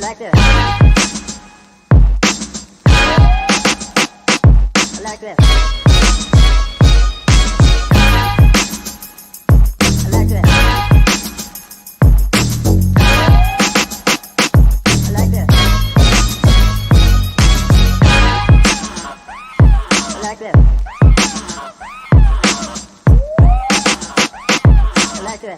like that. I like that. I like that. I like that.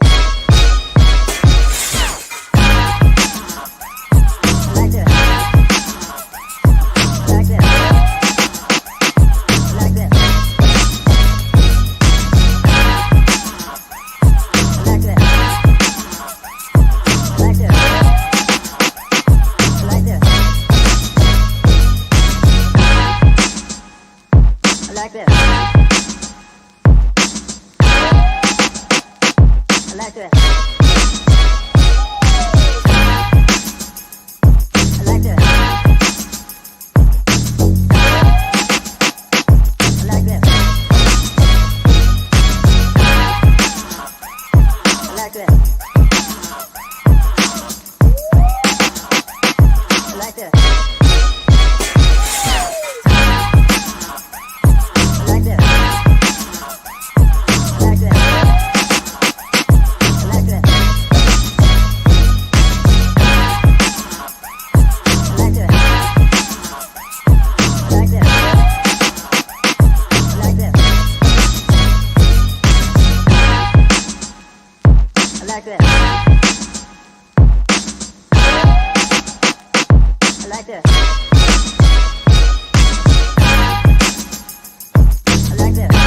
I like that.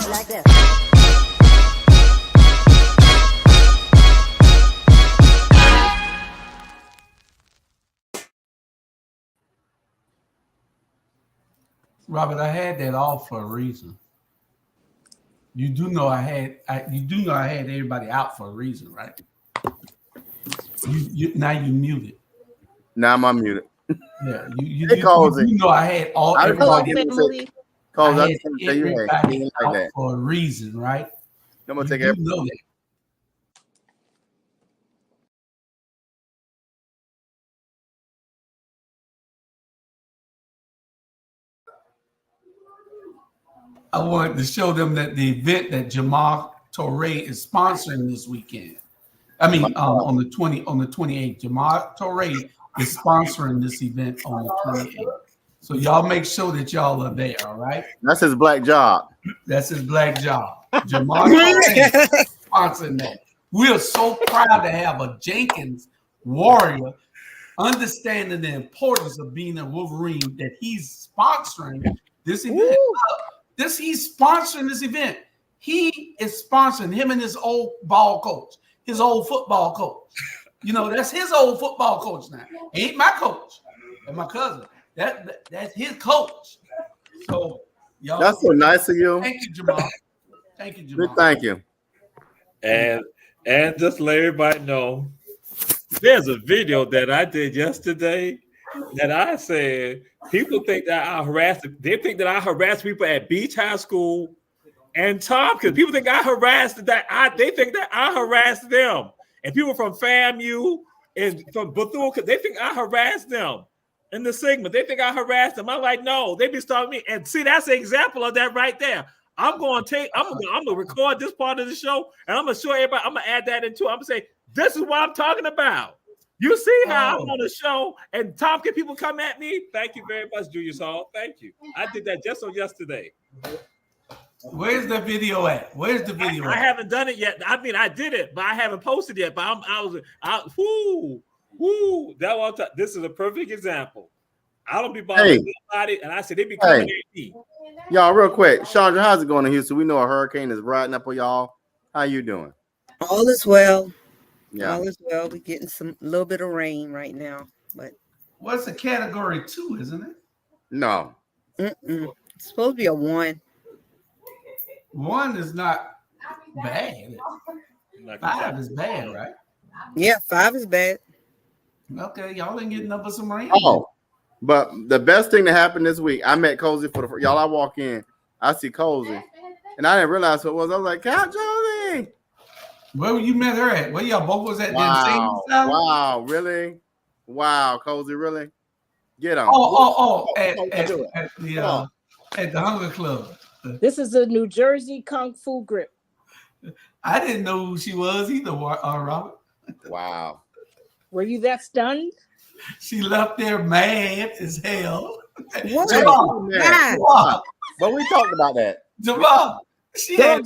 I like that. Robert, I had that off for a reason. You do know I had everybody out for a reason, right? You now you muted. Now I'm unmuted. Yeah, you know I had all everybody. I had everybody out for a reason, right? I'm gonna take everybody. Know that. I wanted to show them that the event that Jamal Torre is sponsoring this weekend. I mean, on the 28th, Jamal Torre is sponsoring this event on the 28th. So y'all make sure that y'all are there, all right? That's his black job. That's his black job. Jamal Torre is sponsoring that. We are so proud to have a Jenkins warrior understanding the importance of being a Wolverine that he's sponsoring this event. He's sponsoring this event. He is sponsoring him and his old ball coach, his old football coach. You know, that's his old football coach now. He ain't my coach. That's my cousin. That's his coach. So, y'all. That's so nice of you. Thank you, Jamal. Thank you, Jamal. Thank you. And just to let everybody know, there's a video that I did yesterday that I said people think that I harassed. They think that I harassed people at Beach High School and Tompkins. People think I harassed they think that I harassed them. And people from FAMU and from Bethune, they think I harassed them. In the Sigma, they think I harassed them. I'm like, no, they be stalking me. And see, that's an example of that right there. I'm gonna record this part of the show, and I'm gonna show everybody. I'm gonna add that into. I'm gonna say, this is what I'm talking about. You see how I'm on the show, and Tompkins people come at me. Thank you very much, Julius Hall. Thank you. I did that just on yesterday. Where's the video at? Where's the video? I haven't done it yet. I mean, I did it, but I haven't posted yet. But this is a perfect example. I don't be bothering anybody, and I said they be coming at me. Y'all, real quick, Chandra, how's it going in Houston? We know a hurricane is riding up on y'all. How you doing? All is well. Yeah, all is well. We're getting a little bit of rain right now, but what's a category 2, isn't it? No, it's supposed to be a 1. 1 is not bad. 5 is bad, right? Yeah, 5 is bad. Okay, y'all ain't getting up for some rain. Oh, but the best thing that happened this week, I met Cozy for the y'all. I walk in, I see Cozy, and I didn't realize who it was. I was like, Count Josie. Where you met her at? Where y'all both was at? Wow, The insane wow, really? Wow, Cozy, really? Get on. At the Hunger Club. This is a New Jersey Kung Fu grip. I didn't know who she was either, Robert. Wow. Were you that stunned? She left there mad as hell. What? Jamal, But we talked about that. Jamal, she had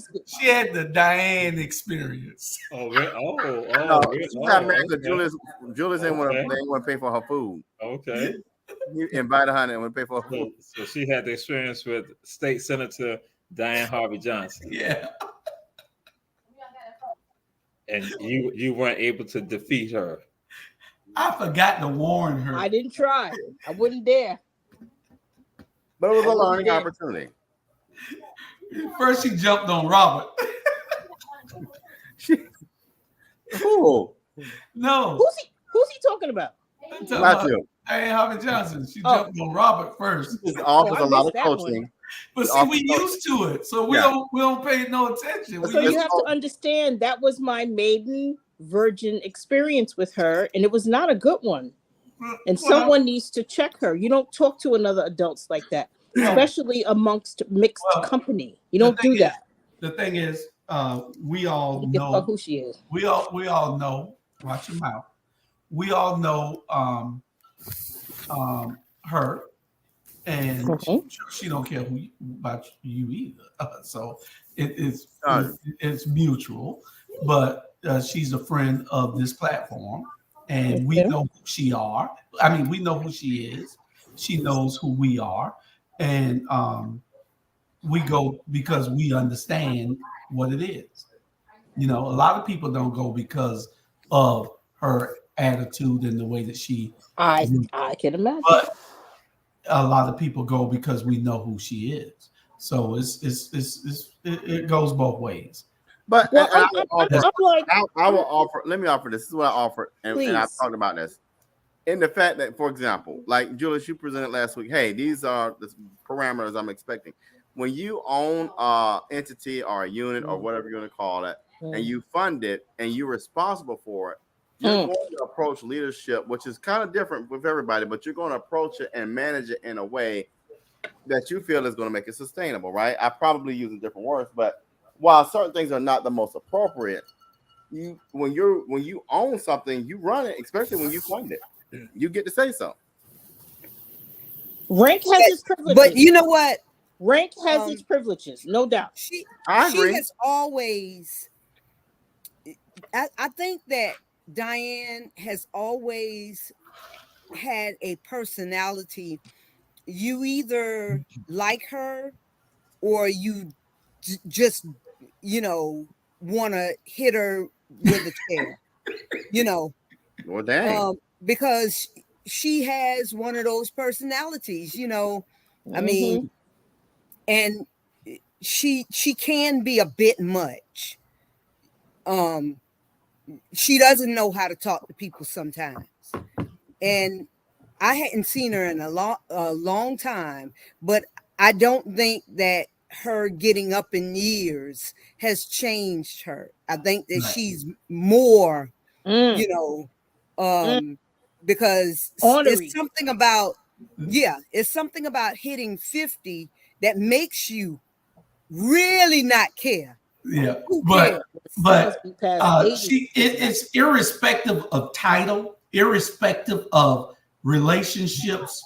the Diane experience. No, she got mad because Julius didn't want to pay for her food. Okay. He invited her and wouldn't pay for her food. So she had the experience with State Senator Diane Harvey Johnson. Yeah. And you weren't able to defeat her. I forgot to warn her. I didn't try. I wouldn't dare. But it was a learning opportunity. First, she jumped on Robert. Who? No. Who's he talking about? Not you. Diane Harvey Johnson. She jumped on Robert first. She offers a lot of coaching. One. But see, we used to it, so we don't pay no attention. So you have to understand that was my maiden virgin experience with her, and it was not a good one. And someone needs to check her. You don't talk to another adults like that, especially amongst mixed company. You don't do that. The thing is, we all know who she is. We all know. Watch your mouth. We all know her. And she don't care about you either. So it's mutual. But she's a friend of this platform, and we know who she are. I mean, we know who she is. She knows who we are, and we go because we understand what it is. You know, a lot of people don't go because of her attitude and the way that she. I can imagine. But a lot of people go because we know who she is. So it goes both ways. But I will offer. Let me offer this. This is what I offer, and I've talked about this. In the fact that, for example, like Julius, you presented last week. Hey, these are the parameters I'm expecting. When you own an entity or a unit or whatever you're going to call it, and you fund it and you're responsible for it, you're going to approach leadership, which is kind of different with everybody, but you're going to approach it and manage it in a way that you feel is going to make it sustainable, right? I probably use different words, but while certain things are not the most appropriate, when you own something, you run it, especially when you fund it. You get to say so. Rank has its privileges. But you know what? Rank has its privileges, no doubt. She agree. has always, I think that Diane has always had a personality. You either like her or you just, want to hit her with a chair, Well, dang. because she has one of those personalities, I mean, and she can be a bit much. She doesn't know how to talk to people sometimes. And I hadn't seen her in a long time, but I don't think that her getting up in years has changed her. I think that she's more, because it's something about, it's something about hitting 50 that makes you really not care. Yeah, but it's irrespective of title, irrespective of relationships.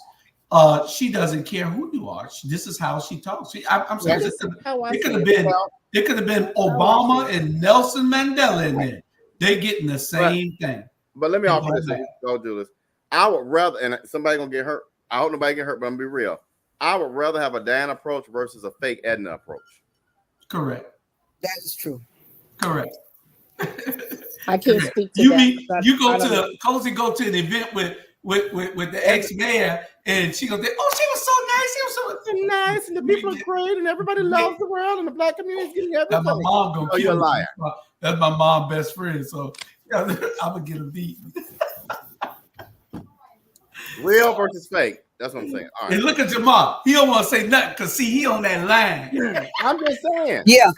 She doesn't care who you are. This is how she talks. I'm sorry. It could have been Obama and Nelson Mandela in there. They're getting the same thing. But let me offer this. Go do this. I would rather, and somebody gonna get hurt. I hope nobody get hurt, but I'm gonna be real. I would rather have a Dan approach versus a fake Edna approach. Correct. That is true. Correct. I can't speak to that. You go to the Cozy go to an event with the ex-mayor, and she goes, "Oh, she was so nice. She was so nice, and the people are great, and everybody loves the world, and the black community is getting everything." That's my mom gonna kill you're a me. liar. That's my mom's best friend, so I'm gonna get a beat. Real versus fake. That's what I'm saying. All And right. look at Jamal. He don't want to say nothing because see, he on that line. I'm just saying. Yeah.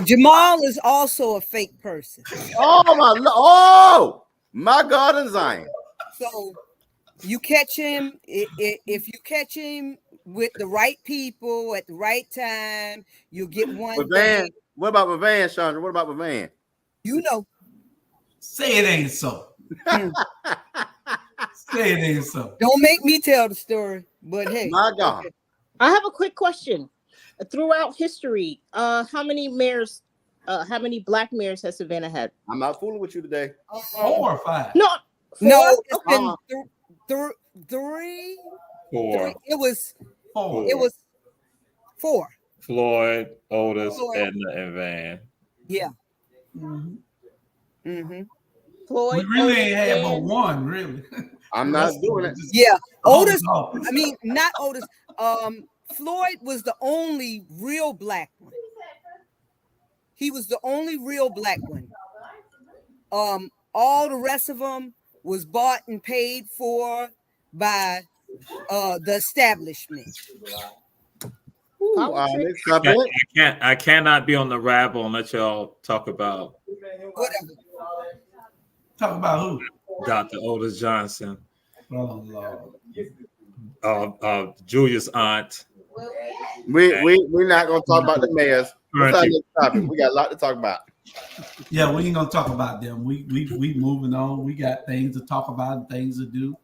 Jamal is also a fake person. Oh my God in Zion. So you catch him if you catch him with the right people at the right time, you'll get one thing. What about my van, Chandra? What about my van? You know. Say it ain't so. Say it ain't so. Don't make me tell the story, but hey. My God. Okay. I have a quick question. Throughout history, how many black mayors has Savannah had? I'm not fooling with you today. 4 or 5. No, No, it's okay. been three. Four. It was 4. It was 4. Floyd, Otis, Floyd. Edna, and Van. Yeah. Floyd. We really ain't had but Van. one, really. I'm not doing it. Yeah. Otis. Oh, I mean, not Otis. Floyd was the only real black one. He was the only real black one. All the rest of them was bought and paid for by the establishment. I cannot be on the Rabble and let y'all talk about Whatever. talk about who? Dr. Otis Johnson, Oh, Lord. Julia's aunt. We're not gonna talk about the mayors. What's our next topic? We got a lot to talk about. Yeah, we ain't gonna talk about them. We moving on. We got things to talk about and things to do.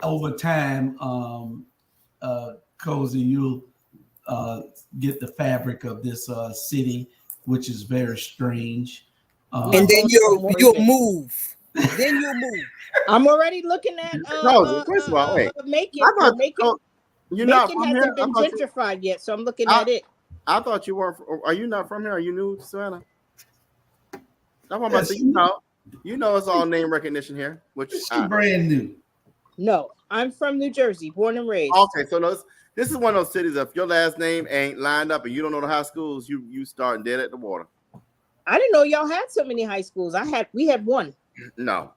Over time, Cozy, you'll get the fabric of this city, which is very strange. And then you'll move. Then you'll move. I'm already looking at first of all, wait. Macon. You're not Macon from here? hasn't been gentrified yet, so I'm looking at it. I thought you were. Are you not from here? Are you new to Savannah? I'm about to say, you know, it's all name recognition here. Which is brand new. No, I'm from New Jersey, born and raised. Okay, so this is one of those cities. If your last name ain't lined up and you don't know the high schools, you start dead at the water. I didn't know y'all had so many high schools. We had one. No.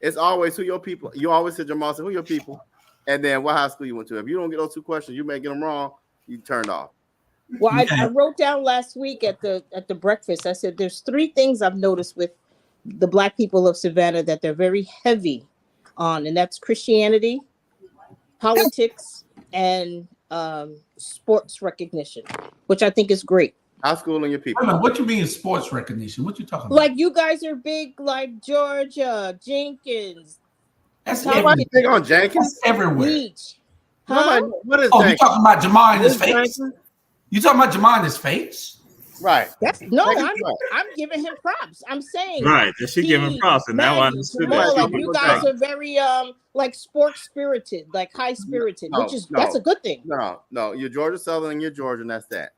It's always who your people. You always say, Jamal, who your people, and then what high school you went to. If you don't get those 2 questions, you may get them wrong. You turned off. Well, I wrote down last week at the breakfast. I said there's 3 things I've noticed with the black people of Savannah that they're very heavy on, and that's Christianity, politics, and sports recognition, which I think is great. High school and your people. What you mean sports recognition? What you talking about? Like you guys are big, like Georgia, Jenkins. That's nobody big on Jenkins. That's everywhere. Beach. Huh? What is you talking about Jamal and his face? Jenkins? You talking about Jamal and his face? Right. I'm giving him props. I'm saying right. That she giving props, and now I understood that. Like you guys are very like sports spirited, like high spirited, that's a good thing. No, you're Georgia Southern and you're Georgia, and that's that.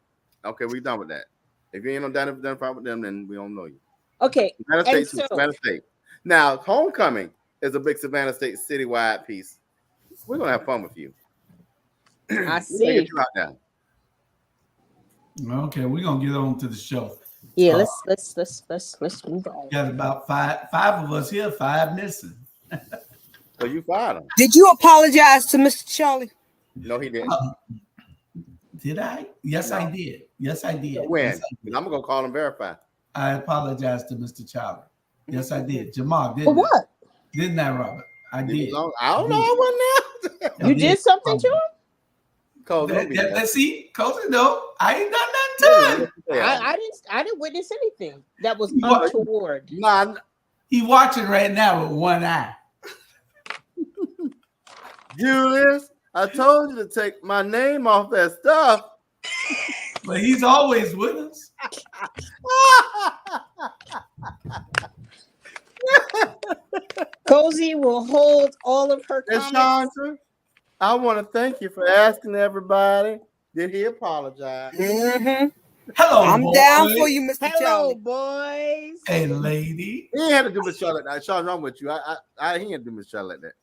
Okay, we done with that. If you ain't identified with them, then we don't know you. Okay. Savannah State. Now, homecoming is a big Savannah State citywide piece. We're gonna have fun with you. I see. Get you out now. Okay, we're gonna get on to the show. Yeah, let's move on. Got about five of us here, 5 missing. So you fired him. Did you apologize to Mr. Charlie? No, he didn't. Did I? Yes, I did. Yes, I did. When? Yes, I did. I'm gonna call him verify. I apologize to Mr. Charlie. Yes, I did. Jamal, didn't For what? Didn't I, Robert? I did. I don't know. I wasn't there. You did something to him? Let's see, Cozy. No, I ain't done nothing to him. I didn't witness anything that was untoward. Nah, he watching right now with one eye. Julius, I told you to take my name off that stuff. But he's always with us. Cozy will hold all of her comments. Chandra, I want to thank you for asking everybody. Did he apologize? Mm-hmm. Hello, I'm boy. down for you, Mr. Hello, Charlie. boys. Hey, lady. He ain't had to do Miss Charlie like that. Chandra, I'm with you. He ain't do Miss Charlie like that.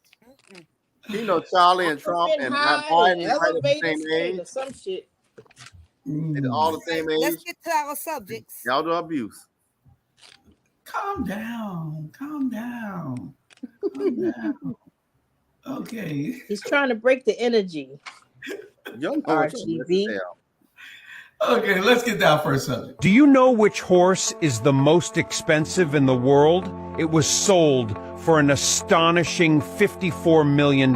He know Charlie and Trump and Biden are the same age. Or some shit. They're all the same age. Let's get to our subjects. Y'all do abuse. Calm down. Calm down. Calm down. Okay. He's trying to break the energy. You know what you're missing RGB. out. Okay, let's get to our first subject. Do you know which horse is the most expensive in the world? It was sold for an astonishing $54 million.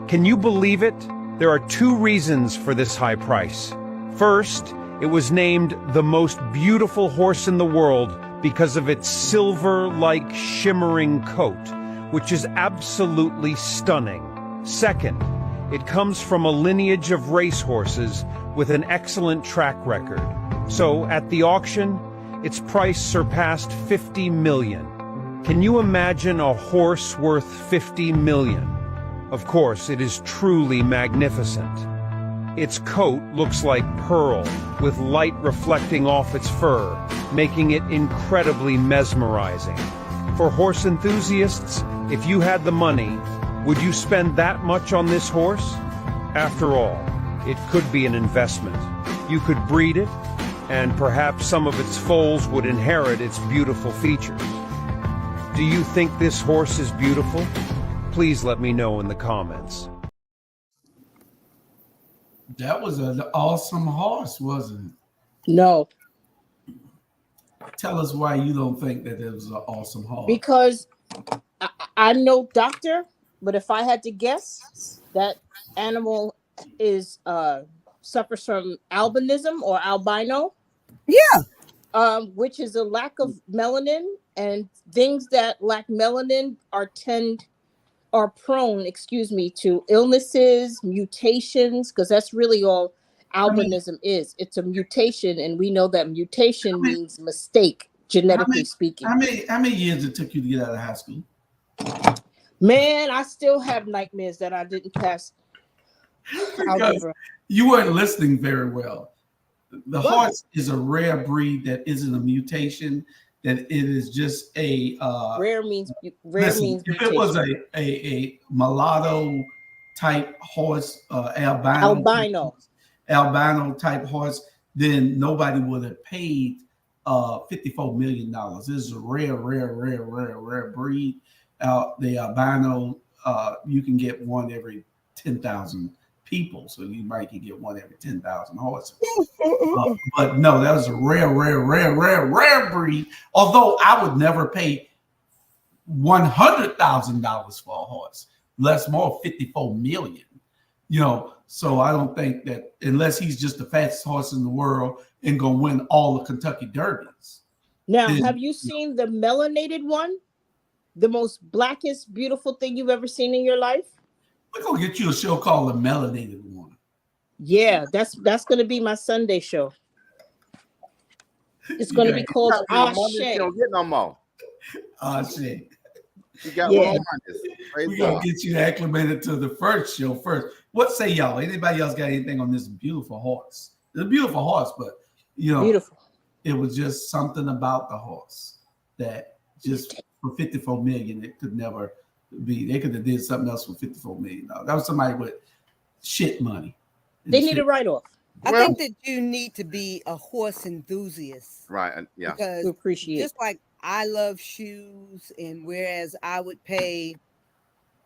Can you believe it? There are two reasons for this high price. First, it was named the most beautiful horse in the world because of its silver-like shimmering coat, which is absolutely stunning. Second, it comes from a lineage of racehorses with an excellent track record. So, at the auction, its price surpassed $50 million. Can you imagine a horse worth $50 million? Of course, it is truly magnificent. Its coat looks like pearl, with light reflecting off its fur, making it incredibly mesmerizing. For horse enthusiasts, if you had the money, would you spend that much on this horse? After all, it could be an investment. You could breed it, and perhaps some of its foals would inherit its beautiful features. Do you think this horse is beautiful? Please let me know in the comments. That was an awesome horse, wasn't it? No, Tell us why you don't think that it was an awesome horse. because I'm no doctor, but if I had to guess, that animal is suffers from albinism or albino. Yeah. Which is a lack of melanin, and things that lack melanin are prone, to illnesses, mutations, because that's really all albinism is. It's a mutation, and we know that mutation means mistake, genetically speaking. How many years it took you to get out of high school? Man, I still have nightmares that I didn't pass algebra. You weren't listening very well. The horse is a rare breed that isn't a mutation. That it is just a Rare means if mutation. it was a mulatto type horse, albino type horse, then nobody would have paid $54 million. This is a rare breed. The albino, you can get one every 10,000 people, so you might can get one every 10,000 horses. But no, that was a rare breed. Although I would never pay $100,000 for a horse, less more 54 million. So I don't think that unless he's just the fastest horse in the world and gonna win all the Kentucky Derbies. Now, have you seen the melanated one? The most blackest, beautiful thing you've ever seen in your life? We're gonna get you a show called The Melanated One. Yeah, that's going to be my Sunday show. It's going to be called You don't get no more. Shit. You got one on this. We're gonna get you acclimated to the first show first. What say y'all? Anybody else got anything on this beautiful horse? It's a beautiful horse, but beautiful. It was just something about the horse that just for 54 million, it could never be. They could have did something else for 54 million. That was somebody with shit money. They need a write-off. I think that you need to be a horse enthusiast. Right. Yeah. Because To appreciate. just like I love shoes, and whereas I would pay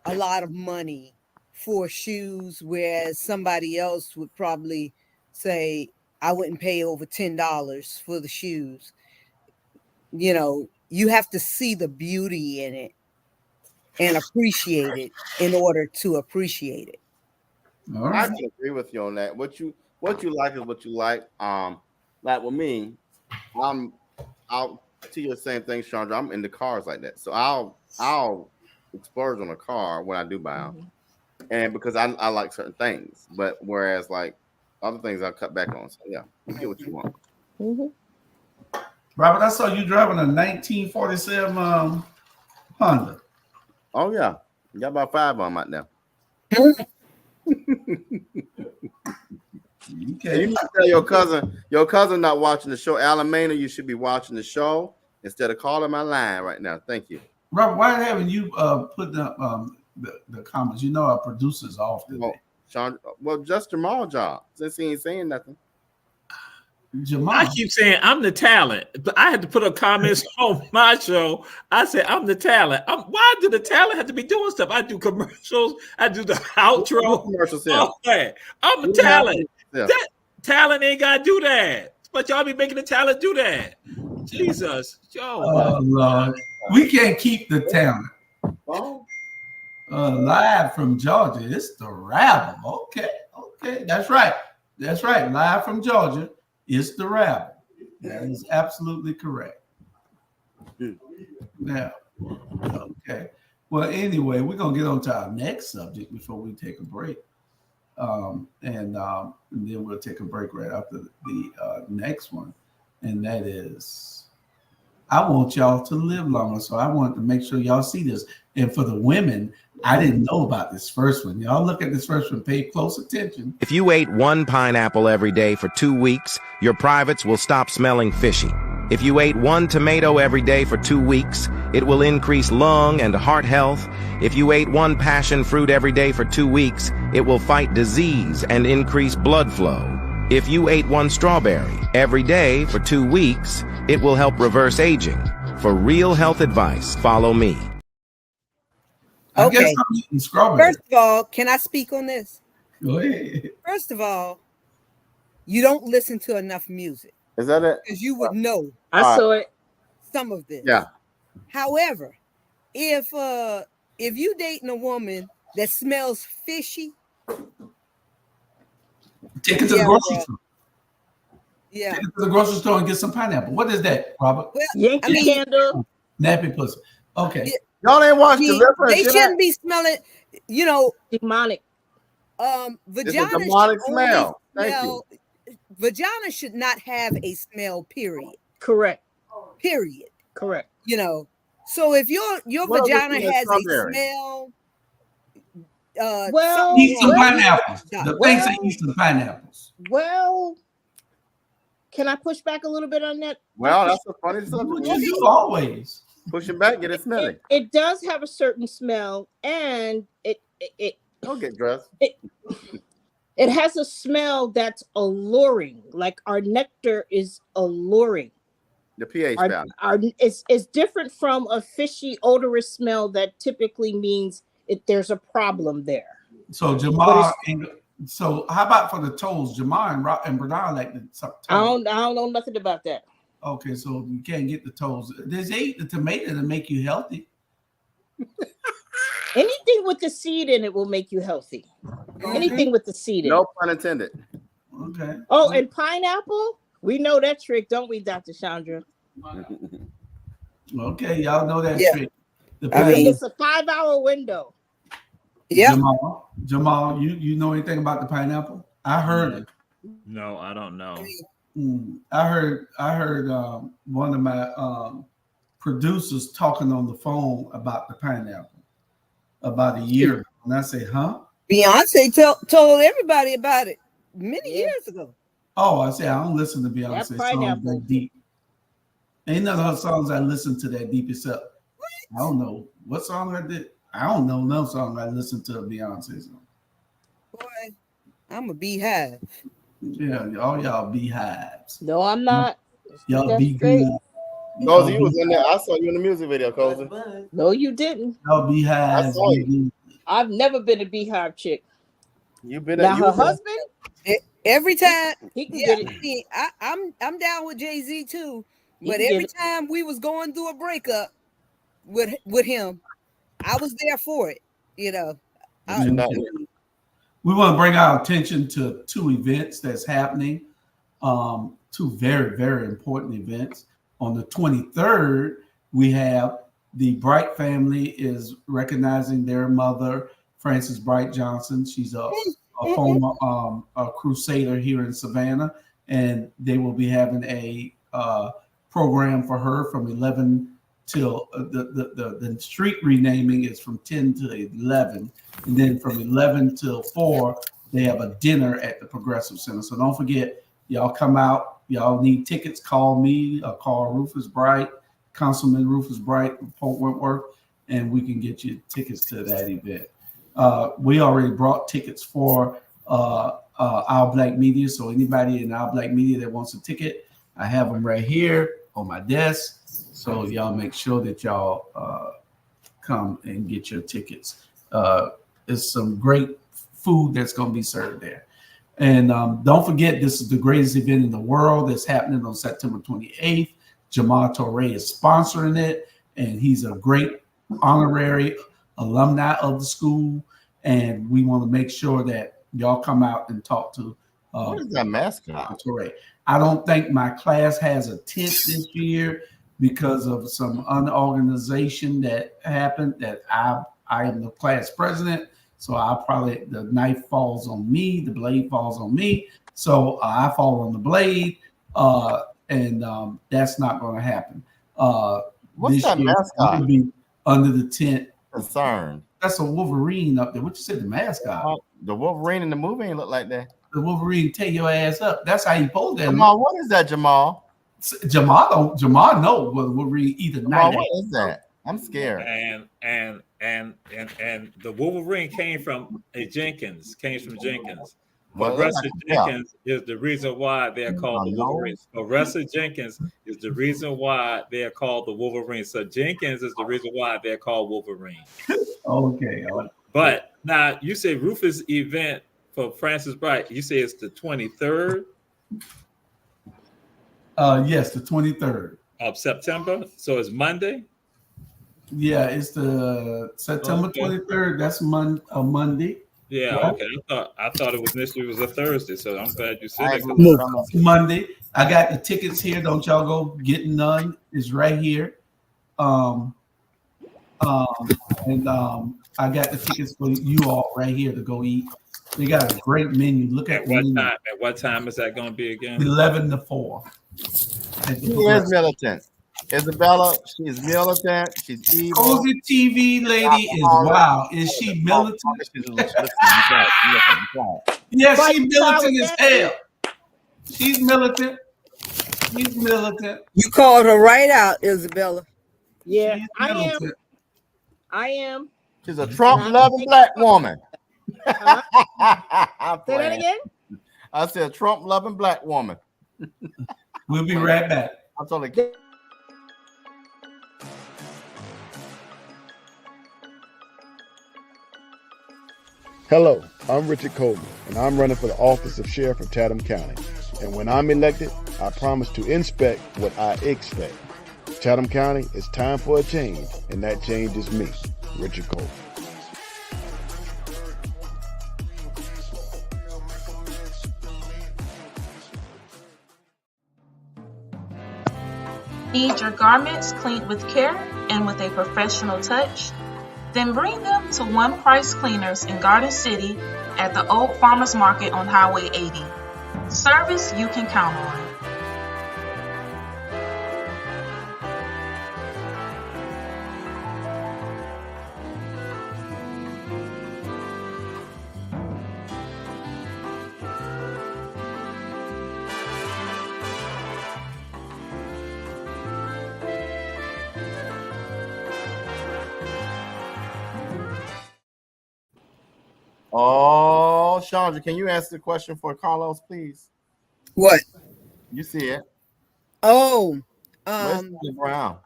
a lot of money for shoes, whereas somebody else would probably say I wouldn't pay over $10 for the shoes. You have to see the beauty in it and appreciate it in order to appreciate it. All right. I can agree with you on that. What you like is what you like. Like with me, I'll tell you the same thing, Chandra. I'm into cars like that, so I'll splurge on a car when I do buy them, and because I like certain things. But whereas like other things, I'll cut back on. So yeah, you get what you want. Mm-hmm. Robert, I saw you driving a 1947 Honda. Oh yeah, you got about 5 of them out now. Okay. You need to tell your cousin not watching the show, Alan Maynard, you should be watching the show instead of calling my line right now. Thank you. Robert, why haven't you put up the comments? Our producer's off today. Well, Sean, just Jamal's job since he ain't saying nothing. Jamal. I keep saying I'm the talent, but I had to put up comments on my show. I said I'm the talent. Why do the talent have to be doing stuff? I do commercials. I do the outro. Commercials, All that. I'm the talent. Yeah. That talent ain't gotta do that. But y'all be making the talent do that. Jesus, Oh Lord, we can't keep the talent. Live from Georgia, it's the Rabble. Okay, that's right. Live from Georgia, it's the Rabble. That is absolutely correct. Now, okay. Well, anyway, we're gonna get on to our next subject before we take a break, and then we'll take a break right after the next one, and that is. I want y'all to live longer, so I want to make sure y'all see this. And for the women, I didn't know about this first one. Y'all look at this first one, pay close attention. If you ate one pineapple every day for 2 weeks, your privates will stop smelling fishy. If you ate one tomato every day for 2 weeks, it will increase lung and heart health. If you ate one passion fruit every day for 2 weeks, it will fight disease and increase blood flow. If you ate one strawberry every day for 2 weeks, it will help reverse aging. For real health advice, follow me. I Okay. guess I'm eating strawberry. First of all, can I speak on this? Go ahead. First of all, you don't listen to enough music Is that it? because you would know I saw it. some of this. Yeah. However, if you dating a woman that smells fishy, Take it to the grocery store. yeah, Take it to the grocery store and get some pineapple. What is that, Robert? well, Yankee I mean- Candle. Nappy pussy. Okay. Yeah. Y'all ain't watched the liver. they shouldn't be smelling. You know, Demonic. vagina It's a demonic should only smell. Thank smell- Vagina should not have a smell. Period. Correct. Period. Correct. You know. So if your What vagina other smell has a strawberry? smell, Well, Eat some well, pineapples. The thing say eat some pineapples. Well, can I push back a little bit on that? Well, that's a funny What subject. you do always. Push it back, get it smelling. It does have a certain smell, and it Don't get dressed. it has a smell that's alluring. Like our nectar is alluring. The pH value. It's different from a fishy odorous smell that typically means there's a problem there. So Jamal, so how about for the toes? Jamal and Bernard like the toes. I don't know nothing about that. Okay, so you can't get the toes. There's the tomato to make you healthy. Anything with the seed in it will make you healthy. Anything with the seed in it. No pun intended. Okay. Oh, and pineapple? We know that trick, don't we, Dr. Chandra? Okay, y'all know that Yeah. trick. I mean- It's a 5-hour window. Yeah. Jamal, you know anything about the pineapple? I heard it. No, I don't know. I heard one of my producers talking on the phone about the pineapple about a year ago. And I say, huh? Beyonce told everybody about it many years ago. Oh, I say I don't listen to Beyonce songs pineapple. that deep. Ain't none of her songs I listen to that deep except I don't know what song I did. I don't know no song I listened to a Beyonce song. Boy, I'm a beehive. Yeah, all y'all beehives. No, I'm not. Y'all That's be great. good. Cozy, you was in there. I saw you in the music video, Cozy. No, you didn't. Y'all beehives. I saw you. I've never been a beehive chick. You've been Now you her was in- husband, Every time, he can yeah, get it. I mean, I'm down with Jay-Z too. You But can get every it. time we was going through a breakup with him, I was there for it. You know, But you're not. We want to bring our attention to two events that's happening. Two very, very important events. On the 23rd, we have the Bright family is recognizing their mother, Frances Bright Johnson. She's a former a crusader here in Savannah, and they will be having a program for her from 11 till the street renaming is from 10 to 11, and then from 11 till 4 they have a dinner at the Progressive Center. So don't forget, y'all come out. Y'all need tickets, call me or call Rufus Bright, Councilman Rufus Bright from Port Wentworth, and we can get you tickets to that event. We already brought tickets for Our Black Media. So anybody in Our Black Media that wants a ticket, I have them right here on my desk. So y'all make sure that y'all come and get your tickets. There's some great food that's going to be served there. And don't forget, this is the greatest event in the world that's happening on September 28th. Jamal Torre is sponsoring it, and he's a great honorary alumni of the school. And we want to make sure that y'all come out and talk to what is that mascot? Torre. I don't think my class has a tent this year because of some unorganization that happened. That I am the class president, so the knife falls on me, the blade falls on me, so I fall on the blade, and that's not going to happen. What's that mascot? Be under the tent. Concerned. That's a Wolverine up there. What you said, the mascot? The Wolverine in the movie ain't look like that. The Wolverine tear your ass up. That's how you pulled that. Jamal, what is that, Jamal? Jamal know what Wolverine either night. What is that? I'm scared. And the Wolverine came from Jenkins. Well, Russell Jenkins is the reason why they're called the Wolverines. So Russell Jenkins is the reason why they're called the Wolverines. So Jenkins is the reason why they're called Wolverine. Okay. But now you say Rufus event for Francis Bright. You say it's the 23rd. Yes, the 23rd of September. So it's Monday. Yeah, it's the September 23rd. That's Monday. Yeah, right? Okay. I thought it was initially was a Thursday, so I'm glad you said it. Monday. I got the tickets here. Don't y'all go get none. It's right here. And I got the tickets for you all right here to go eat. They got a great menu. Look at what time is that going to be again? 11 to 4. She is militant. Isabella, she's militant. She's evil. Cozy TV lady is wow. Is she militant? Yeah, she's militant as hell. She's militant. She's militant. You called her right out, Isabella. Yeah, I am. She's a Trump-loving black woman. Say that again? I said Trump-loving black woman. We'll be right back. I'm totally. Hello, I'm Richard Coleman, and I'm running for the office of Sheriff of Chatham County. And when I'm elected, I promise to inspect what I expect. Chatham County, it's time for a change, and that change is me, Richard Coleman. Need your garments cleaned with care and with a professional touch? Then bring them to One Price Cleaners in Garden City at the Old Farmers Market on Highway 80. Service you can count on. Oh, Chandra, can you answer the question for Carlos, please? What? You see it. Oh, Brown.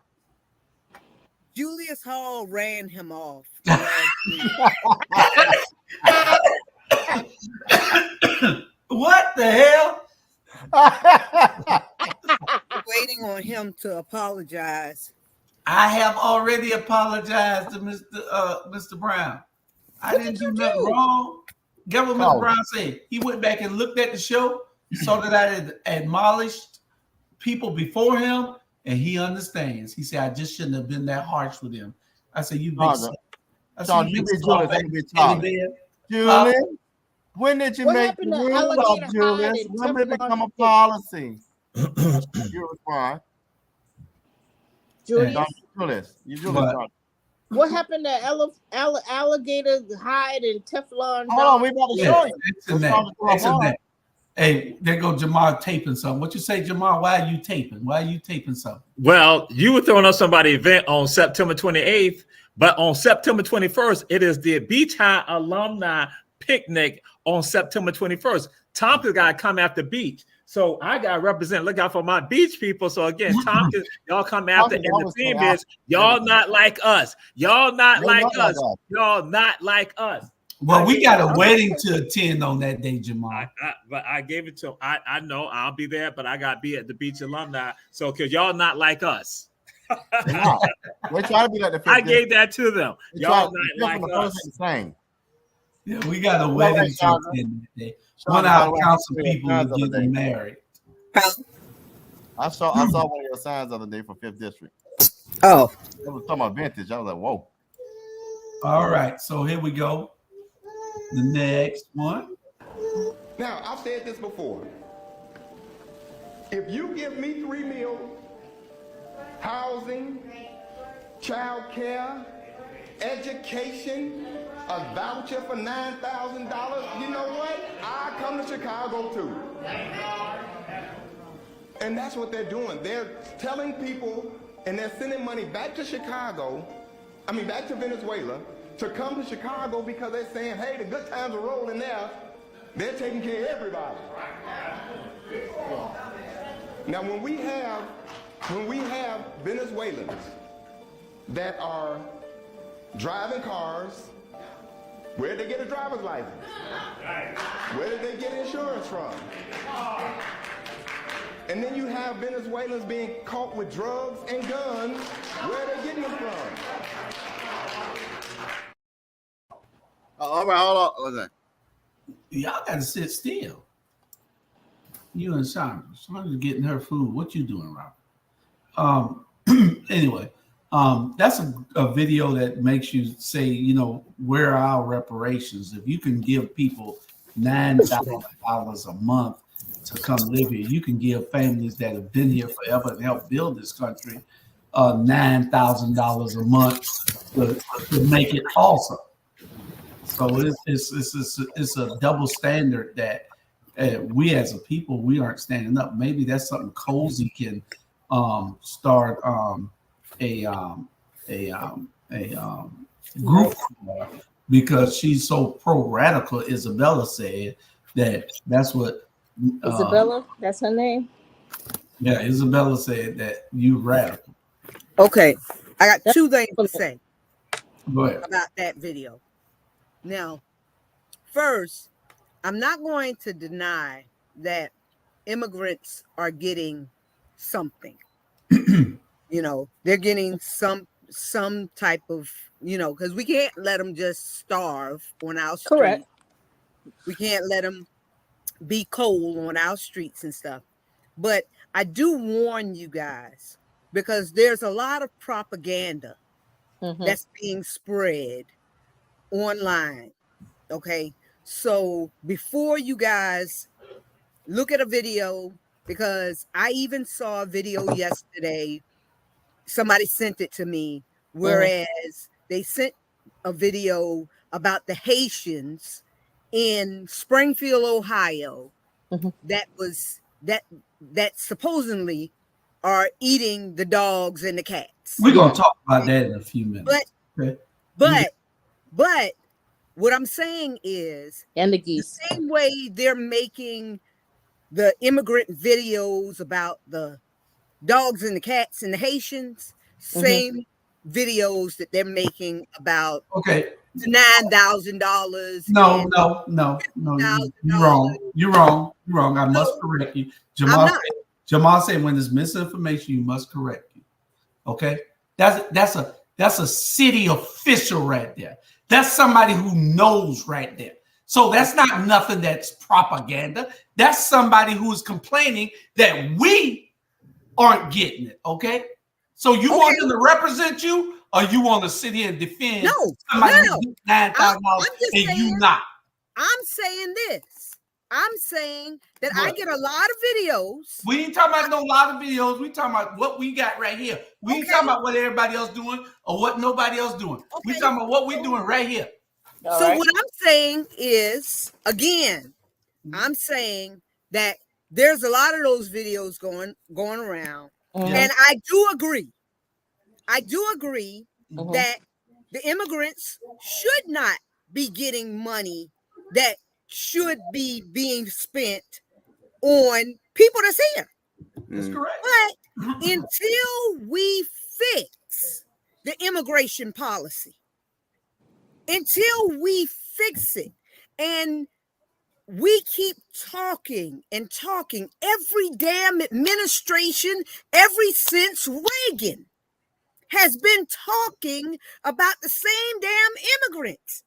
Julius Hall ran him off. What the hell? Waiting on him to apologize. I have already apologized to Mr. Brown. I didn't do nothing wrong. Guess what Mr. Brown said? He went back and looked at the show, saw that I had admonished people before him, and he understands. He said, I just shouldn't have been that harsh with him. I said, you big son. I said, you big son. Julian, when did you make the rule up, Julius? When did it become a policy? You respond. Julius, what happened to alligator hide and Teflon? Hold on, we about to show you. Hey, there go Jamal taping something. What you say, Jamal? Why are you taping? Why are you taping something? Well, you were throwing up somebody's event on September 28th, but on September 21st, it is the Beach High Alumni Picnic on September 21st. Tompkins got to come after Beach. So I got to represent, look out for my Beach people. So again, Tompkins, y'all come after. And the thing is, y'all not like us. Y'all not like us. Y'all not like us. Well, we got a wedding to attend on that day, Jamal. But I gave it to him. I know I'll be there, but I got to be at the Beach alumni. So because y'all not like us. We're trying to be like the I gave that to them. Y'all not like us. Yeah, we got a wedding to attend that day. One of our council people is getting married. I saw one of your signs the other day for 5th District. Oh. It was talking about vintage. I was like, whoa. All right, so here we go. The next one. Now, I've said this before. If you give me 3 meals, housing, child care, education, a voucher for $9,000, you know what? I come to Chicago too. And that's what they're doing. They're telling people, and they're sending money back to Chicago, back to Venezuela, to come to Chicago because they're saying, hey, the good times are rolling there. They're taking care of everybody. Now, when we have Venezuelans that are driving cars, where did they get a driver's license? Where did they get insurance from? And then you have Venezuelans being caught with drugs and guns. Where are they getting them from? All right, hold on. Listen. Y'all got to sit still. You and Chandra. Chandra's getting her food. What you doing, Robert? Anyway, that's a video that makes you say, where are our reparations? If you can give people $9,000 a month to come live here, you can give families that have been here forever and help build this country $9,000 a month to make it awesome. So it's a double standard that we as a people, we aren't standing up. Maybe that's something Cozy can start a group for, because she's so pro-radical. Isabella said that's what Isabella, that's her name. Yeah, Isabella said that you radical. Okay, I got 2 things to say about that video. Now, first, I'm not going to deny that immigrants are getting something. They're getting some type of, because we can't let them just starve on our street. Correct. We can't let them be cold on our streets and stuff. But I do warn you guys, because there's a lot of propaganda that's being spread online. Okay, so before you guys look at a video, because I even saw a video yesterday, somebody sent it to me, whereas they sent a video about the Haitians in Springfield, Ohio, that supposedly are eating the dogs and the cats. We're gonna talk about that in a few minutes. But what I'm saying is, and the geese, the same way they're making the immigrant videos about the dogs and the cats and the Haitians, same videos that they're making about $9,000. No, you're wrong. I must correct you. Jamal said when there's misinformation, you must correct you. Okay, that's a city official right there. That's somebody who knows right there. So that's not nothing that's propaganda. That's somebody who is complaining that we aren't getting it. Okay, so you want them to represent you, or you want to sit here and defend somebody who gets $9,000 and you not? I'm saying this. I'm saying that I get a lot of videos. We ain't talking about no lot of videos. We talking about what we got right here. We ain't talking about what everybody else doing or what nobody else doing. We talking about what we doing right here. What I'm saying is, again, I'm saying that there's a lot of those videos going around, and I do agree. That the immigrants should not be getting money that should be being spent on people that's here. That's correct. But until we fix the immigration policy, until we fix it, and we keep talking and talking, every damn administration, ever since Reagan, has been talking about the same damn immigrants.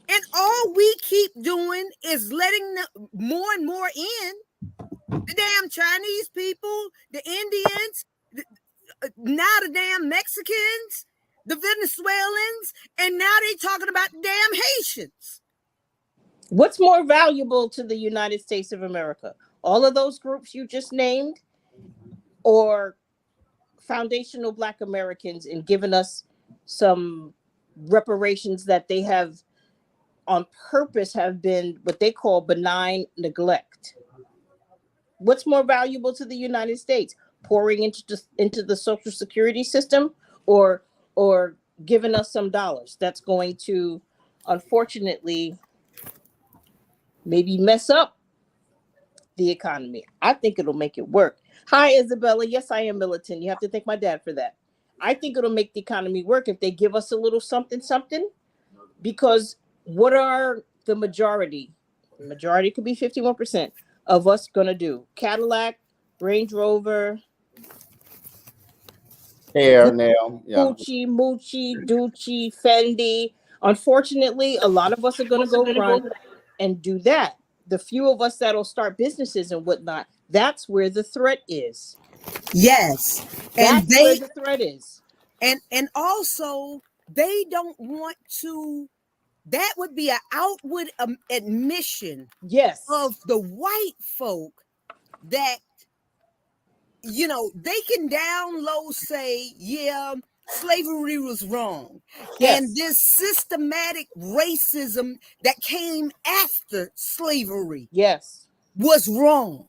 And all we keep doing is letting more and more in. The damn Chinese people, the Indians, now the damn Mexicans, the Venezuelans, and now they're talking about the damn Haitians. What's more valuable to the United States of America? All of those groups you just named, or foundational Black Americans in giving us some reparations that they have on purpose have been what they call benign neglect? What's more valuable to the United States? Pouring into the Social Security system, or giving us some dollars that's going to, unfortunately, maybe mess up the economy? I think it'll make it work. Hi, Isabella. Yes, I am militant. You have to thank my dad for that. I think it'll make the economy work if they give us a little something, because what are the majority? The majority could be 51% of us going to do. Cadillac, Range Rover, hair, nail, yeah. Gucci, Moochie, Ducci, Fendi. Unfortunately, a lot of us are going to go run and do that. The few of us that'll start businesses and whatnot, that's where the threat is. Yes. That's where the threat is. And also, they don't want to, that would be an outward admission, yes, of the white folk that, you know, they can down low say, yeah, slavery was wrong. Yes. And this systematic racism that came after slavery, yes, was wrong.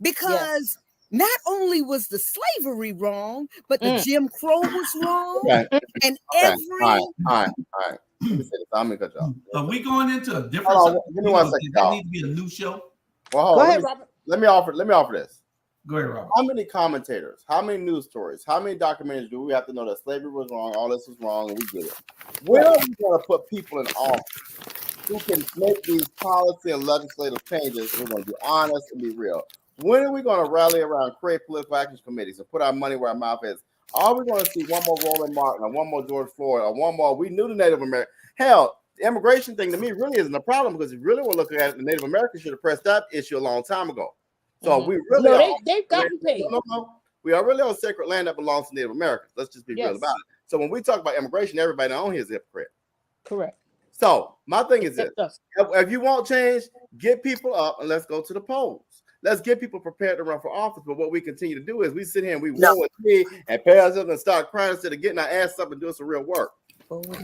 Because not only was the slavery wrong, but the Jim Crow was wrong. Okay. And Okay. every... All right. Let me say this. I'm going to cut you off. Are we going into a different Hold on, give me one second, That y'all. need to be a new show. Well, Go ahead, Robert. Let me offer this. Go ahead, Robert. How many commentators, how many news stories, how many documentaries do we have to know that slavery was wrong, all this was wrong, and we get it? Where are we going to put people in office who can make these policy and legislative changes? We're going to be honest and be real. When are we going to rally around, create political action committees, and put our money where our mouth is? Are we going to see one more Roland Martin, or one more George Floyd, or one more? We knew the Native American. Hell, the immigration thing to me really isn't a problem, because if you really want to look at it, the Native Americans should have pressed that issue a long time ago. So we really they've gotten paid. No. We are really on sacred land that belongs to Native Americans. Let's just be real about it. So when we talk about immigration, everybody on here is a hypocrite. Correct. So my thing is this: if you want change, get people up and let's go to the polls. Let's get people prepared to run for office. But what we continue to do is we sit here and we woe and see and pay ourselves and start crying instead of getting our ass up and doing some real work.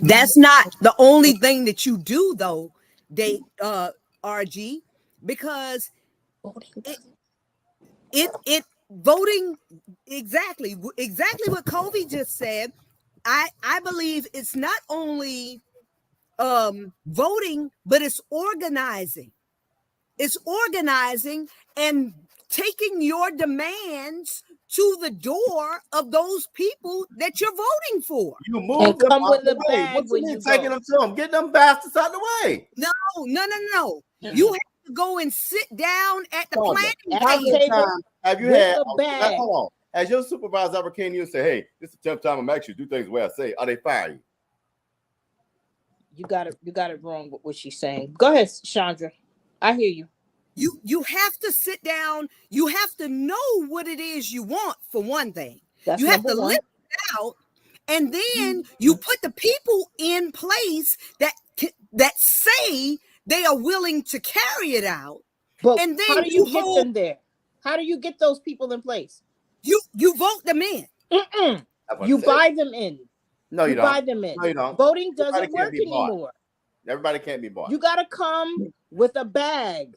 That's not the only thing that you do, though, RG, because it voting exactly what Kobe just said. I believe it's not only voting, but it's organizing. It's organizing and taking your demands to the door of those people that you're voting for. You move them come out with the the way. bag What when you you mean taking go. them to them? Get them bastards out the way. No. You have to go and sit down at the planning How many table. times have you with had? the bag. Hold on. Has your supervisor ever came to you and said, "Hey, this is the 10th time I'm actually do things the way I say"? Are they fire you? You got it wrong with what she's saying. Go ahead, Chandra. I hear you. You have to sit down. You have to know what it is you want, for one thing. That's you have to number one. live it out, and then you put the people in place that say they are willing to carry it out. But and then how do you get them there? How do you get those people in place? You vote them in. You buy them in. No, you don't. Buy them in. No, you don't. Voting Everybody doesn't can't work be bought. anymore. Everybody can't be bought. You got to come with a bag,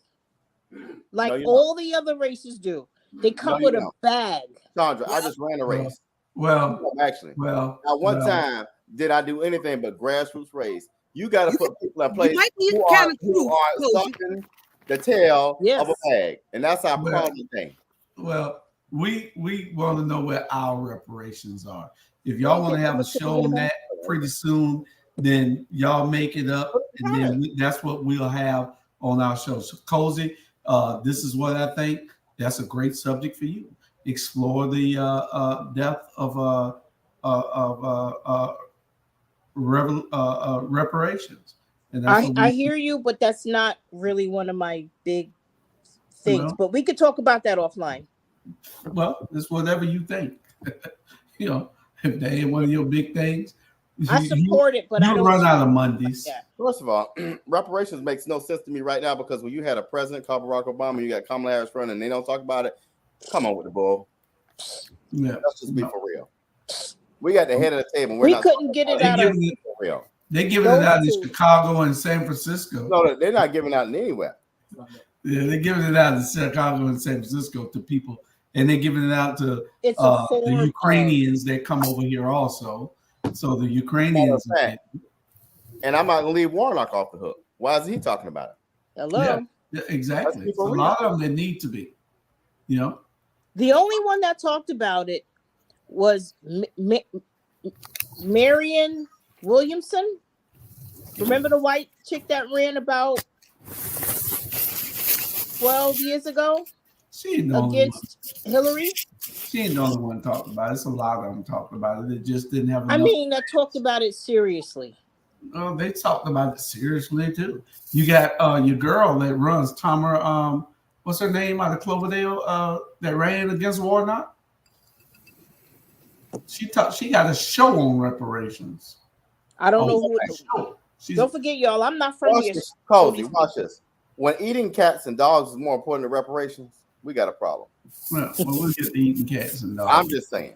like No, you all the other races do. They come No, with you a don't. bag. Sandra, I just ran a race. Well, Actually, well, not one well. time did I do anything but grassroots race. You got to put people in place might be who kind are, of who are sucking the tail of a bag, and that's our problem thing. Well, we want to know where our reparations are. If y'all want to have a show on that pretty soon, then y'all make it up, and then that's what we'll have on our show. So, Cozy, this is what I think. That's a great subject for you. Explore the depth of reparations. And that's I hear you, but that's not really one of my big things. Well, but we could talk about that offline. Well, it's whatever you think. You know, if they ain't one of your big things, I support it, but I don't run out of Mondays. First of all, reparations makes no sense to me right now because when you had a president called Barack Obama, you got Kamala Harris running, and they don't talk about it. Come on with the bull. Yeah, let's just be for real. We got the head of the table. We couldn't get it out of real. They're giving it out in Chicago and San Francisco. No, they're not giving it out anywhere. Yeah, they're giving it out in Chicago and San Francisco to people, and they're giving it out to the Ukrainians that come over here also. So the Ukrainians, and I'm not gonna leave Warnock off the hook. Why is he talking about it? Hello, yeah, exactly. It's a lot of them that need to be. You know, the only one that talked about it was Marianne Williamson. Remember the white chick that ran about 12 years ago? She ain't against Hillary. She ain't the only one talking about it. It's a lot of them talking about it. They just didn't have enough. I mean, I talked about it seriously. Oh, they talked about it seriously too. You got your girl that runs Tamara. What's her name out of Cloverdale? That ran against Warnock. She got a show on reparations. I don't know who. Don't forget, y'all. I'm not from here. Cozy, watch this. When eating cats and dogs is more important than reparations, we got a problem. Well, we'll get to eating cats and dogs. I'm just saying.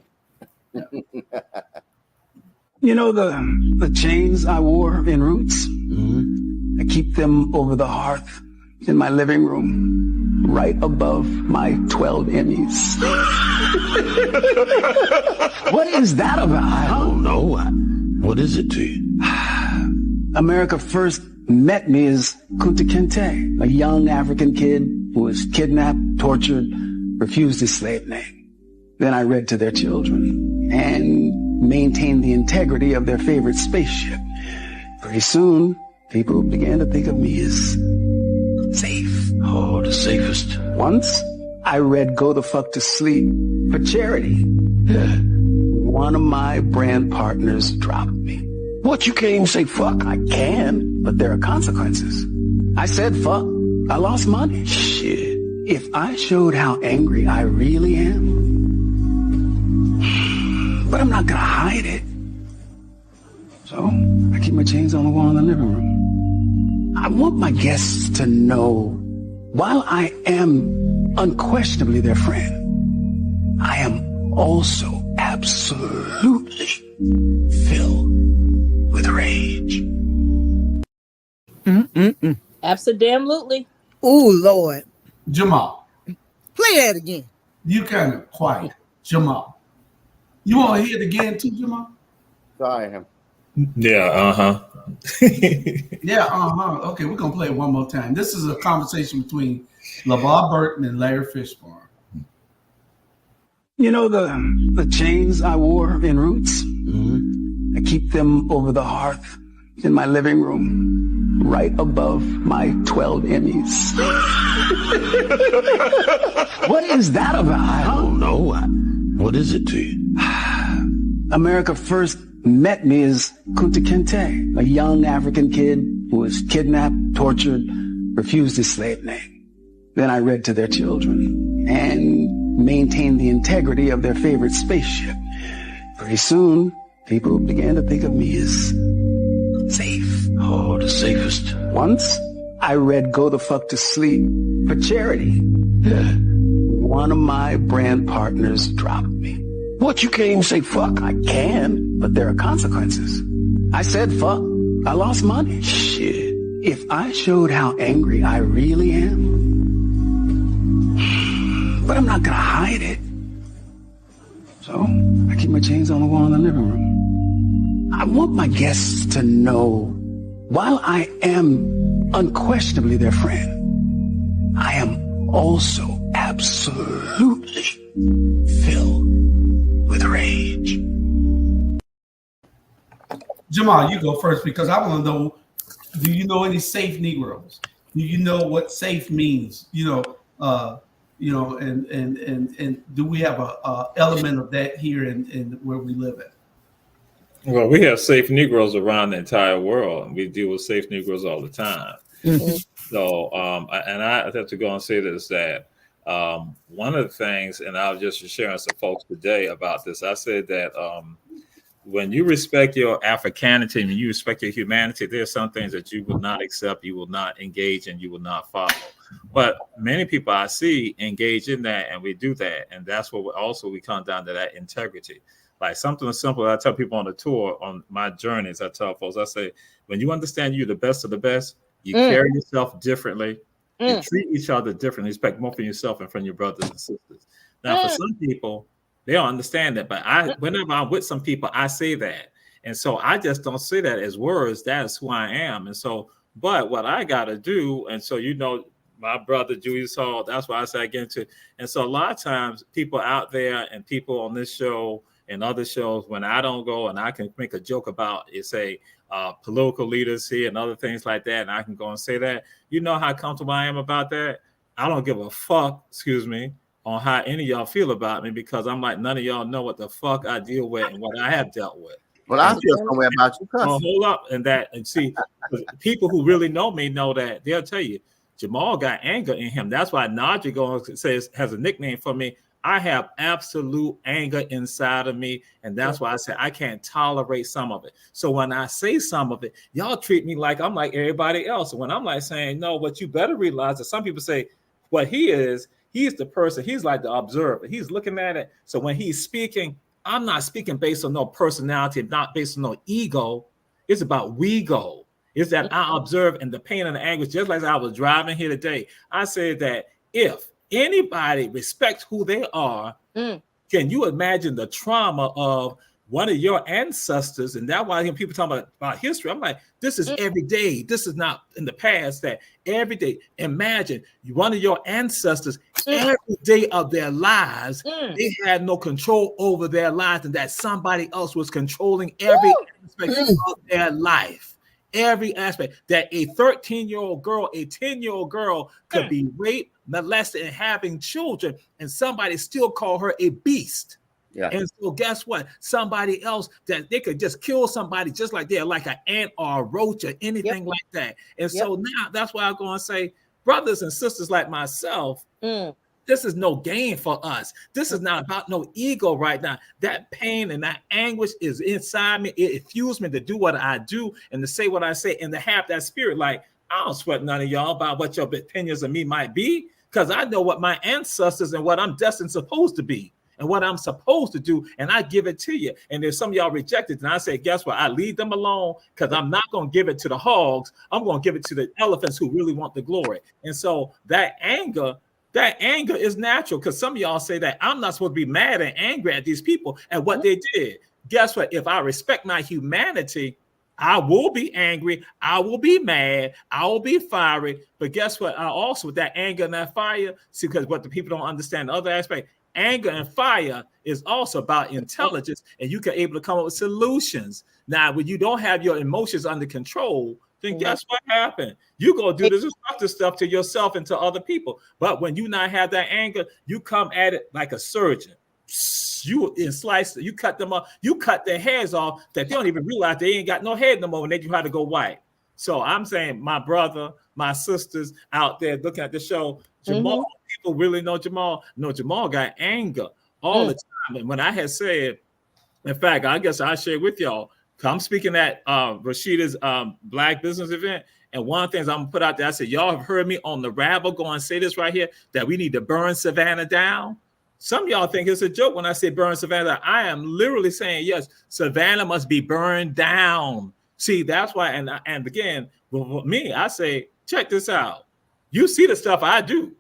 You know the chains I wore in Roots? I keep them over the hearth in my living room, right above my 12 Emmys. What is that about? I don't know. What is it to you? America first met me as Kunta Kinte, a young African kid who was kidnapped, tortured, refused his slave name. Then I read to their children and maintained the integrity of their favorite spaceship. Pretty soon, people began to think of me as safe. Oh, the safest. Once, I read Go the Fuck to Sleep for charity. One of my brand partners dropped me. What, you can't even say fuck? I can, but there are consequences. I said fuck. I lost money. Shit. If I showed how angry I really am, but I'm not gonna hide it. So, I keep my chains on the wall in the living room. I want my guests to know, while I am unquestionably their friend, I am also absolutely filled with rage. Absolutely. Oh, Lord. Jamal. Play that again. You kind of quiet. Jamal. You want to hear it again too, Jamal? Sorry, him. Yeah, Yeah, Okay, we're going to play it one more time. This is a conversation between LeVar Burton and Larry Fishburne. You know the chains I wore in Roots? I keep them over the hearth in my living room, right above my 12 Emmys. What is that about? I don't know. What is it to you? America first met me as Kunta Kinte, a young African kid who was kidnapped, tortured, refused his slave name. Then I read to their children and maintained the integrity of their favorite spaceship. Pretty soon, people began to think of me as safe. Oh, the safest. Once, I read Go the Fuck to Sleep for charity. One of my brand partners dropped me. What, you can't even say fuck? I can, but there are consequences. I said fuck. I lost money. Shit. If I showed how angry I really am, but I'm not gonna hide it. So, I keep my chains on the wall in the living room. I want my guests to know, while I am unquestionably their friend, I am also absolutely filled with rage. Jamal, you go first because I want to know, do you know any safe Negroes? Do you know what safe means? And do we have a element of that here in where we live at? Well, we have safe Negroes around the entire world. We deal with safe Negroes all the time. Mm-hmm. So, I have to go and say this, that one of the things, and I was just sharing some folks today about this, I said that when you respect your Africanity and you respect your humanity, there's some things that you will not accept, you will not engage in, you will not follow. But many people I see engage in that, and we do that. And that's what we come down to, that integrity. Like something simple, I tell people on the tour, on my journeys, I tell folks, I say, when you understand you're the best of the best, you carry yourself differently, you treat each other differently, expect more from yourself and from your brothers and sisters. Now, for some people, they don't understand that, but whenever I'm with some people, I say that. And so I just don't say that as words. That's who I am. And so, but what I got to do, and so, my brother Julius Hall, that's why I say I get into. And so a lot of times people out there and people on this show and other shows, when I don't go and I can make a joke about it, say political leaders here and other things like that, and I can go and say that, you know how comfortable I am about that? I don't give a fuck, on how any of y'all feel about me, because I'm like, none of y'all know what the fuck I deal with and what I have dealt with. Well, I feel some way about you. Well, hold up. And see, people who really know me know that they'll tell you, Jamal got anger in him. That's why Najee has a nickname for me. I have absolute anger inside of me. And that's why I say I can't tolerate some of it. So when I say some of it, y'all treat me like I'm like everybody else. When I'm like saying, no, what you better realize that some people say what he's the person, he's like the observer. He's looking at it. So when he's speaking, I'm not speaking based on no personality, not based on no ego. It's about we go. It's that I observe and the pain and the anguish, just like I was driving here today. I said that if anybody respects who they are, can you imagine the trauma of one of your ancestors? And that's why people talk about history. I'm like, this is every day. This is not in the past. That every day. Imagine one of your ancestors, every day of their lives, they had no control over their lives, and that somebody else was controlling every aspect of their life. Every aspect, that a 13-year-old girl, a 10-year-old girl could be raped, molested, and having children, and somebody still call her a beast. Yeah. And so guess what? Somebody else, that they could just kill somebody just like they're like an ant or a roach or anything like that. And so now that's why I'm going to say, brothers and sisters like myself, this is no game for us. This is not about no ego right now. That pain and that anguish is inside me. It fuels me to do what I do and to say what I say and to have that spirit. Like, I don't sweat none of y'all about what your opinions of me might be, because I know what my ancestors and what I'm destined supposed to be and what I'm supposed to do, and I give it to you. And if some of y'all reject it, then I say, guess what? I leave them alone, because I'm not going to give it to the hogs. I'm going to give it to the elephants who really want the glory. And so that anger is natural, because some of y'all say that I'm not supposed to be mad and angry at these people and what they did. Guess what? If I respect my humanity, I will be angry. I will be mad. I will be fiery. But guess what? I also, with that anger and that fire, see, because what the people don't understand, the other aspect, anger and fire is also about intelligence, and you can able to come up with solutions. Now, when you don't have your emotions under control, then guess what happened? You go do this destructive stuff to yourself and to other people. But when you not have that anger, you come at it like a surgeon. You you cut them up, you cut their heads off that they don't even realize they ain't got no head no more when they try to go white. So I'm saying, my brother, my sisters out there looking at the show, Jamal, people really know Jamal. No, Jamal got anger all the time. And when I had said, in fact, I guess I shared with y'all, I'm speaking at Rashida's Black Business event. And one of the things I'm gonna put out there, I said, y'all have heard me on the Rabble go and say this right here, that we need to burn Savannah down. Some of y'all think it's a joke when I say burn Savannah. I am literally saying, yes, Savannah must be burned down. See, that's why, and again, with me, I say, check this out. You see the stuff I do.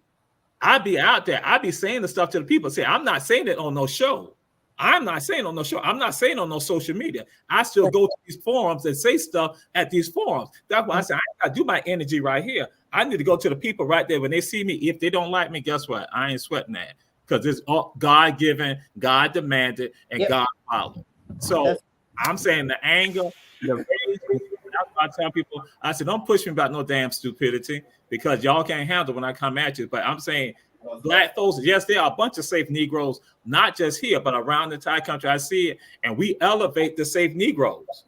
I be out there. I be saying the stuff to the people. Say, I'm not saying it on no show. I'm not saying on no show. I'm not saying on no social media. I still go to these forums and say stuff at these forums. That's why I say I do my energy right here. I need to go to the people right there when they see me. If they don't like me, guess what? I ain't sweating that because it's all God given, God demanded, and God followed. So I'm saying the anger, the rage. That's why I tell people. I said, don't push me about no damn stupidity because y'all can't handle when I come at you. But I'm saying. Black folks, yes, there are a bunch of safe Negroes, not just here, but around the entire country. I see it, and we elevate the safe Negroes.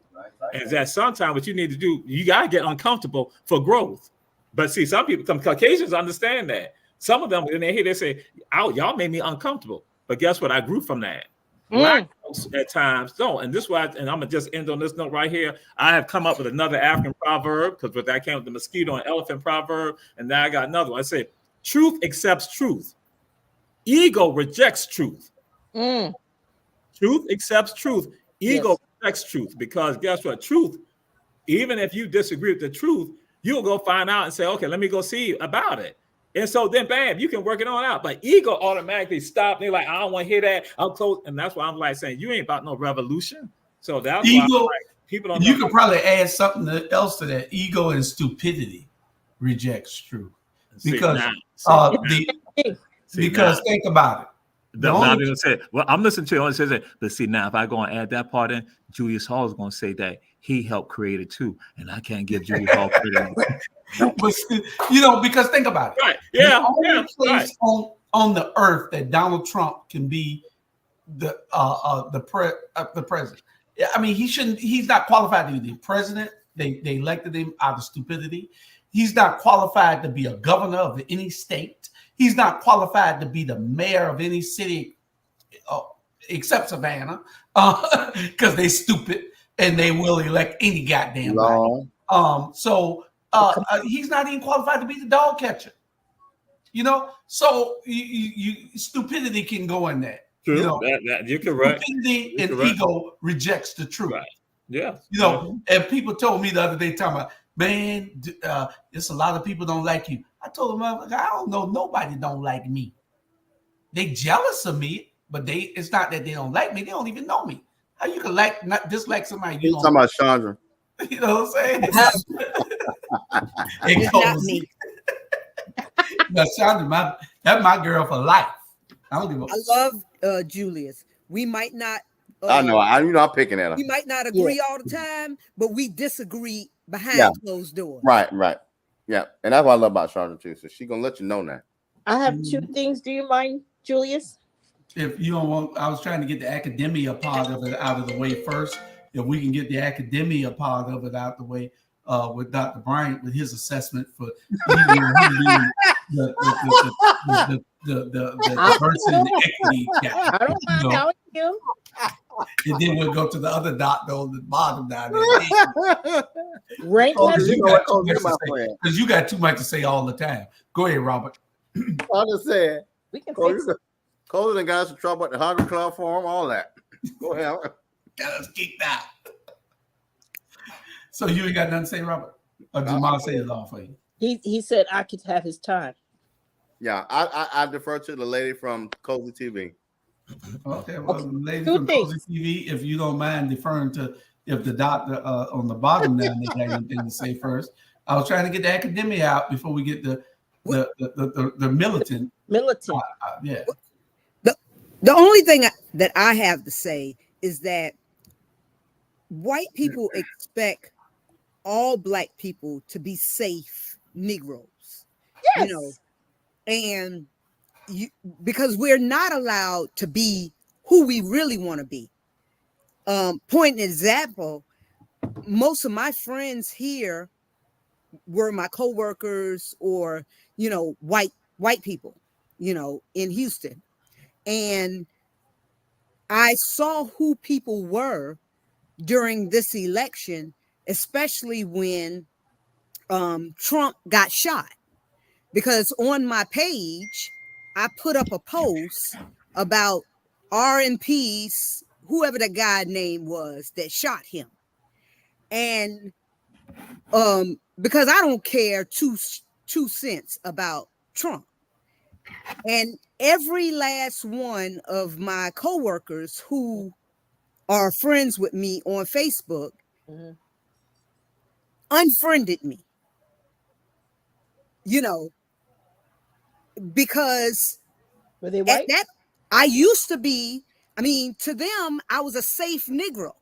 And that sometimes what you need to do, you gotta get uncomfortable for growth. But see, some people, some Caucasians understand that. Some of them, when they hear, they say, "Oh, y'all made me uncomfortable." But guess what? I grew from that. Black folks at times don't, and this is why. And I'm gonna just end on this note right here. I have come up with another African proverb because with that came with the mosquito and elephant proverb, and now I got another one. I say. Truth accepts truth. Ego rejects truth. Truth accepts truth. Ego rejects truth because guess what? Truth, even if you disagree with the truth, you'll go find out and say, okay, let me go see about it. And so then, bam, you can work it on out. But ego automatically stops. They're like, I don't want to hear that. I'll close. And that's why I'm like saying, you ain't about no revolution. So that's ego, why like, people don't know. You could probably add something else to that. Ego and stupidity rejects truth. Because because think about it. Well, I'm listening to it. It says that, but see now, if I go and add that part in, Julius Hall is going to say that he helped create it too, and I can't give Julius Hall credit. But because think about it. Right? Yeah. The only place on the earth that Donald Trump can be the president. I mean, he's not qualified to be the president. They elected him out of stupidity. He's not qualified to be a governor of any state. He's not qualified to be the mayor of any city except Savannah because they stupid and they will elect any goddamn body. So he's not even qualified to be the dog catcher. So you stupidity can go in there. True. You're correct. Stupidity and ego rejects the truth. Right. Yeah. And people told me the other day, talking about, man, it's a lot of people don't like you. I told them, I don't know, nobody don't like me. They jealous of me, but it's not that they don't like me. They don't even know me. How you can not dislike somebody you don't talking about Chandra. You know what I'm saying? It's not me. No, Chandra, that's my girl for life. I don't give a I love Julius. We might not. I know. I'm picking at her. We might not agree all the time, but we disagree behind closed doors. Right. Yeah, and that's what I love about Chandra too. So she's gonna let you know that. I have two things. Do you mind, Julius? If you don't want, I was trying to get the academia part of it out of the way first. If we can get the academia part of it out the way with Dr. Bryant with his assessment for the diversity and the equity gap. I don't mind telling you. And then we'll go to the other doctor on the bottom down there. Rank because you got too much to say all the time. Go ahead, Robert. I just said we can fix it. Colin and got us in trouble at the Hungry Club Forum, all that. Go ahead. Got us kicked out. So you ain't got nothing to say, Robert? Or Jamal say it all for you? He said I could have his time. Yeah, I defer to the lady from Cozy TV. Okay, well, the lady from Cozy TV, if you don't mind deferring to if the doctor on the bottom now they got anything to say first. I was trying to get the academia out before we get the militant. Yeah. The only thing that I have to say is that white people expect all black people to be safe Negroes. Yes. And because we're not allowed to be who we really want to be. Point example, most of my friends here were my coworkers or white people, in Houston. And I saw who people were during this election, especially when Trump got shot. Because on my page, I put up a post about RMP's, whoever the guy name was that shot him. And because I don't care two cents about Trump. And every last one of my coworkers who are friends with me on Facebook unfriended me, you know, because were they at white? that I used to be, I mean, to them, I was a safe Negro.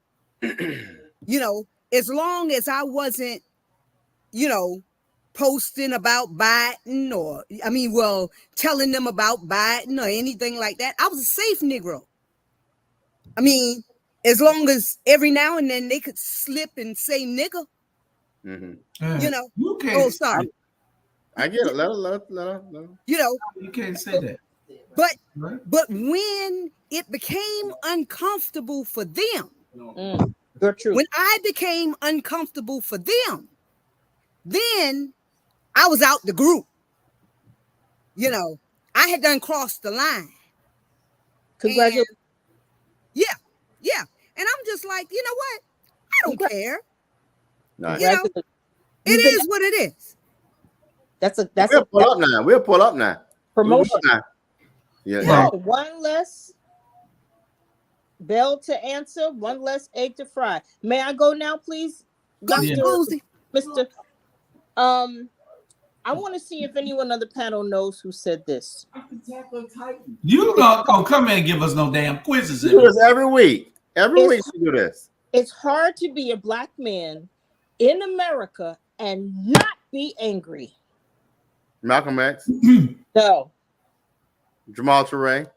You know, as long as I wasn't, you know, posting about Biden or, I mean, well, telling them about Biden or anything like that, I was a safe Negro. I mean, as long as every now and then they could slip and say nigga, you know. You can't. Oh, sorry. I get it. Let her. You know, you can't say that. But when it became uncomfortable for them, you're true. When I became uncomfortable for them, then I was out the group. You know, I had done crossed the line. Congratulations. Yeah. And I'm just like, you know what? I don't care. Nice. You know, it is what it is. We'll pull up now. Promotion. Yeah. No, one less bell to answer, one less egg to fry. May I go now, please? Mr. I want to see if anyone on the panel knows who said this. You not gonna come in and give us no damn quizzes. You do this every week. Every week you do this. It's hard to be a black man in America and not be angry. Malcolm X. No. Jamal Touré.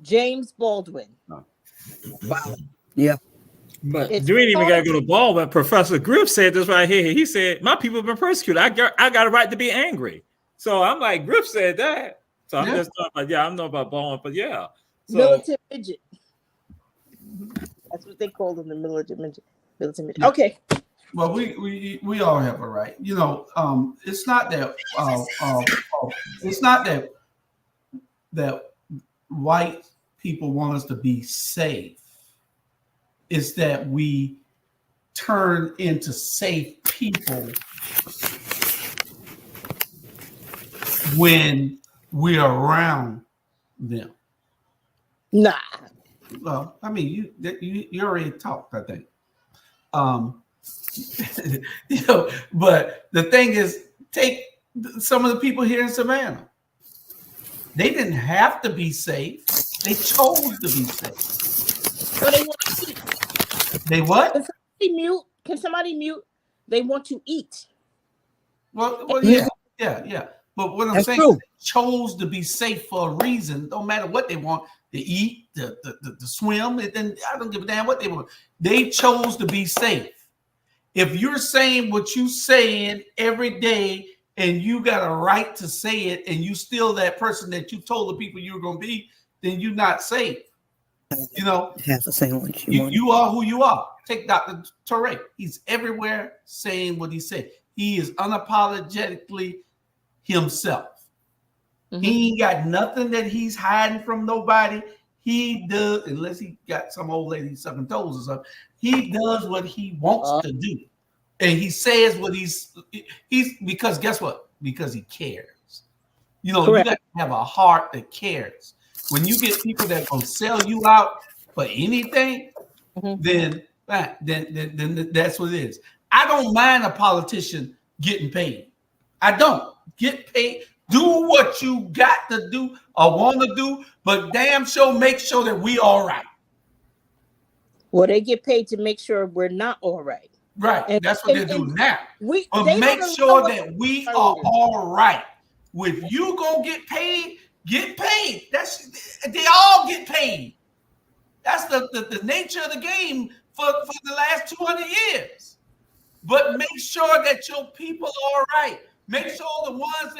James Baldwin. No. Wow. Yeah. But you ain't even got to go to Baldwin. Professor Griff said this right here. He said, "My people have been persecuted. I got a right to be angry." So I'm like, Griff said that. So I'm just talking about, I don't know about Baldwin, but yeah. So, militant midget. That's what they call them, the militant midget. Okay. Well, we all have a right. You know, it's not that that white people want us to be safe. It's that we turn into safe people when we're around them. Nah. Well, I mean, you already talked, I think. You know, but the thing is, take some of the people here in Savannah. They didn't have to be safe. They chose to be safe. So they want to eat. They what? Can somebody mute? They want to eat. Well, yeah. But what I'm saying is they chose to be safe for a reason. No matter what they want to eat, to swim, and then I don't give a damn what they want. They chose to be safe. If you're saying what you saying every day and you got a right to say it and you still that person that you told the people you were going to be, then you're not safe. You know, you are who you are. Take Dr. Touré. He's everywhere saying what he said. He is unapologetically himself. He ain't got nothing that he's hiding from nobody. He does, unless he got some old lady sucking toes or something. He does what he wants to do. And he says what he's because guess what? Because he cares. You know, you got to have a heart that cares. When you get people that gonna sell you out for anything, then that's what it is. I don't mind a politician getting paid. I don't. Get paid. Do what you got to do or want to do, but damn sure make sure that we all right. Well, they get paid to make sure we're not all right. Right. And that's what they're doing now. But make sure that we are all right. If you gonna get paid, get paid. They all get paid. That's the nature of the game for the last 200 years. But make sure that your people are all right. Make sure the ones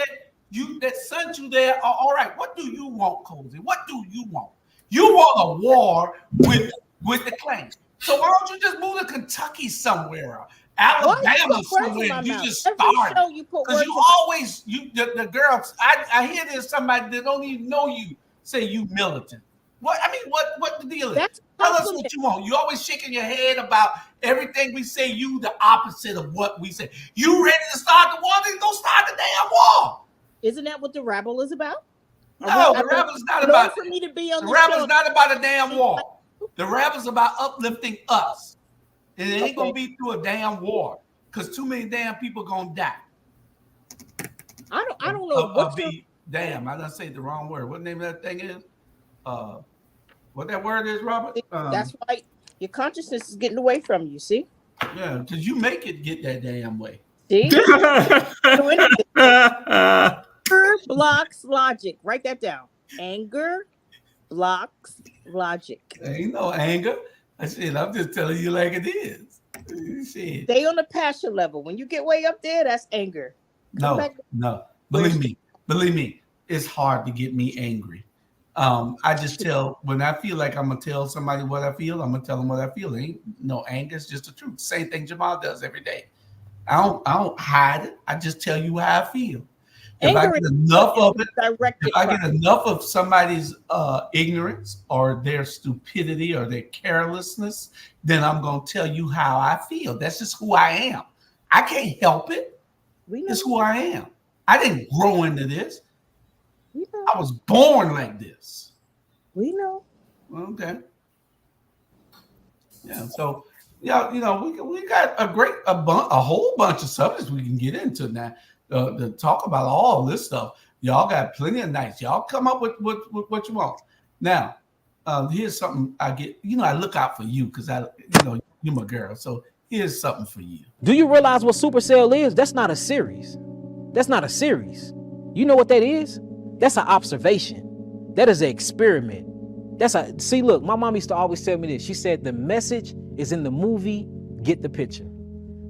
that sent you there are all right. What do you want, Cozy? What do you want? You want a war with the Klan. So why don't you just move to Kentucky somewhere, or Alabama somewhere, and you just start? Because you always the girls. I hear there's somebody that don't even know you say you militant. What I mean, what the deal is? Tell us what you want. You always shaking your head about everything we say. You the opposite of what we say. You ready to start the war? Then go start the damn war. Isn't that what the Rabble is about? No, the Rabble's not about for me to be on the the Rabble's show. not about a damn war. The Rabble's about uplifting us. And it ain't gonna be through a damn war, because too many damn people gonna die. I don't know damn, I done say the wrong word. What the name of that thing is? What that word is, Robert? That's right. Your consciousness is getting away from you. See? Yeah, because you make it get that damn way. See? Anger blocks logic. Write that down. Anger blocks logic. There ain't no anger. Shit, I'm just telling you like it is. Shit. Stay on the passion level. When you get way up there, that's anger. No. Believe me, it's hard to get me angry. I just when I feel like I'm gonna tell somebody what I feel, I'm gonna tell them what I feel. Ain't no anger, it's just the truth. Same thing Jamal does every day. I don't hide it. I just tell you how I feel. If I get enough of it, if I get enough of somebody's ignorance or their stupidity or their carelessness, then I'm gonna tell you how I feel. That's just who I am. I can't help it. It's who I am. I didn't grow into this. I was born like this. We know. Okay. Yeah. So yeah, we got a whole bunch of subjects we can get into now to talk about all this stuff. Y'all got plenty of nights. Y'all come up with what you want. Now, here's something I get. I look out for you because you're my girl. So here's something for you. Do you realize what Supercell is? That's not a series. That's not a series. You know what that is? That's an observation. That is an experiment. See, look, my mom used to always tell me this. She said, the message is in the movie, get the picture.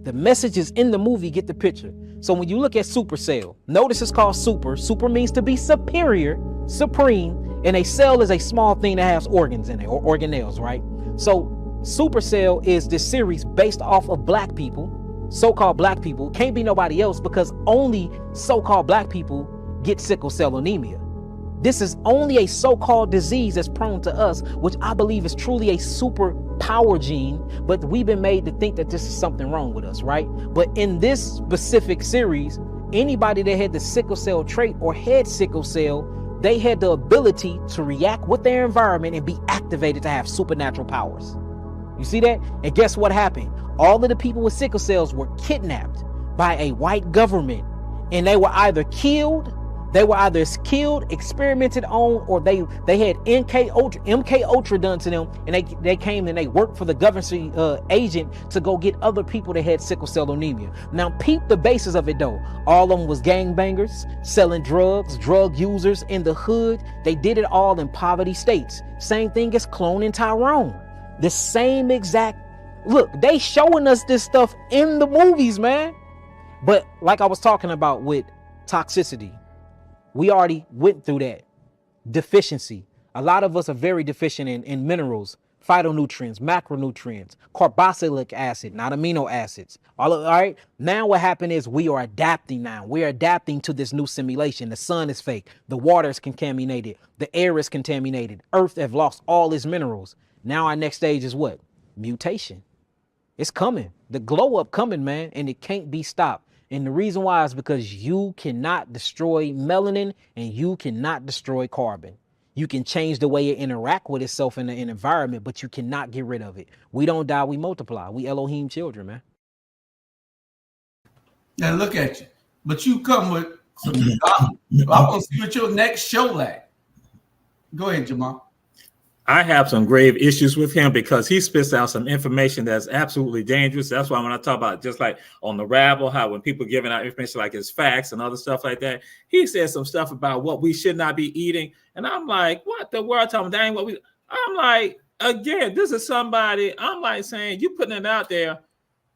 The message is in the movie, get the picture. So when you look at Supercell, notice it's called super. Super means to be superior, supreme, and a cell is a small thing that has organs in it, or organelles, right? So Supercell is this series based off of black people, so-called black people. Can't be nobody else because only so-called black people get sickle cell anemia. This is only a so-called disease that's prone to us, which I believe is truly a super power gene, but we've been made to think that this is something wrong with us, right? But in this specific series, anybody that had the sickle cell trait or had sickle cell, they had the ability to react with their environment and be activated to have supernatural powers. You see that? And guess what happened? All of the people with sickle cells were kidnapped by a white government, and they were either killed, experimented on, or they had MK Ultra done to them, and they came and they worked for the government agent to go get other people that had sickle cell anemia. Now peep the basis of it though. All of them was gangbangers, selling drugs, drug users in the hood. They did it all in poverty states. Same thing as cloning Tyrone. The same exact, look, they showing us this stuff in the movies, man. But like I was talking about with toxicity, we already went through that. Deficiency. A lot of us are very deficient in minerals, phytonutrients, macronutrients, carboxylic acid, not amino acids. All right. Now what happened is we are adapting now. We're adapting to this new simulation. The sun is fake. The water is contaminated. The air is contaminated. Earth have lost all its minerals. Now our next stage is what? Mutation. It's coming. The glow up coming, man, and it can't be stopped. And the reason why is because you cannot destroy melanin and you cannot destroy carbon. You can change the way it interact with itself in an environment, but you cannot get rid of it. We don't die, we multiply. We Elohim children, man. Now look at you. But you come with some I'm gonna see what your next show like. Go ahead, Jamal. I have some grave issues with him because he spits out some information that's absolutely dangerous. That's why when I talk about just like on the Rabble, how when people giving out information like it's facts and other stuff like that, he says some stuff about what we should not be eating. And I'm like, what the world talking about? That ain't what we. I'm like, again, this is somebody. I'm like saying you putting it out there.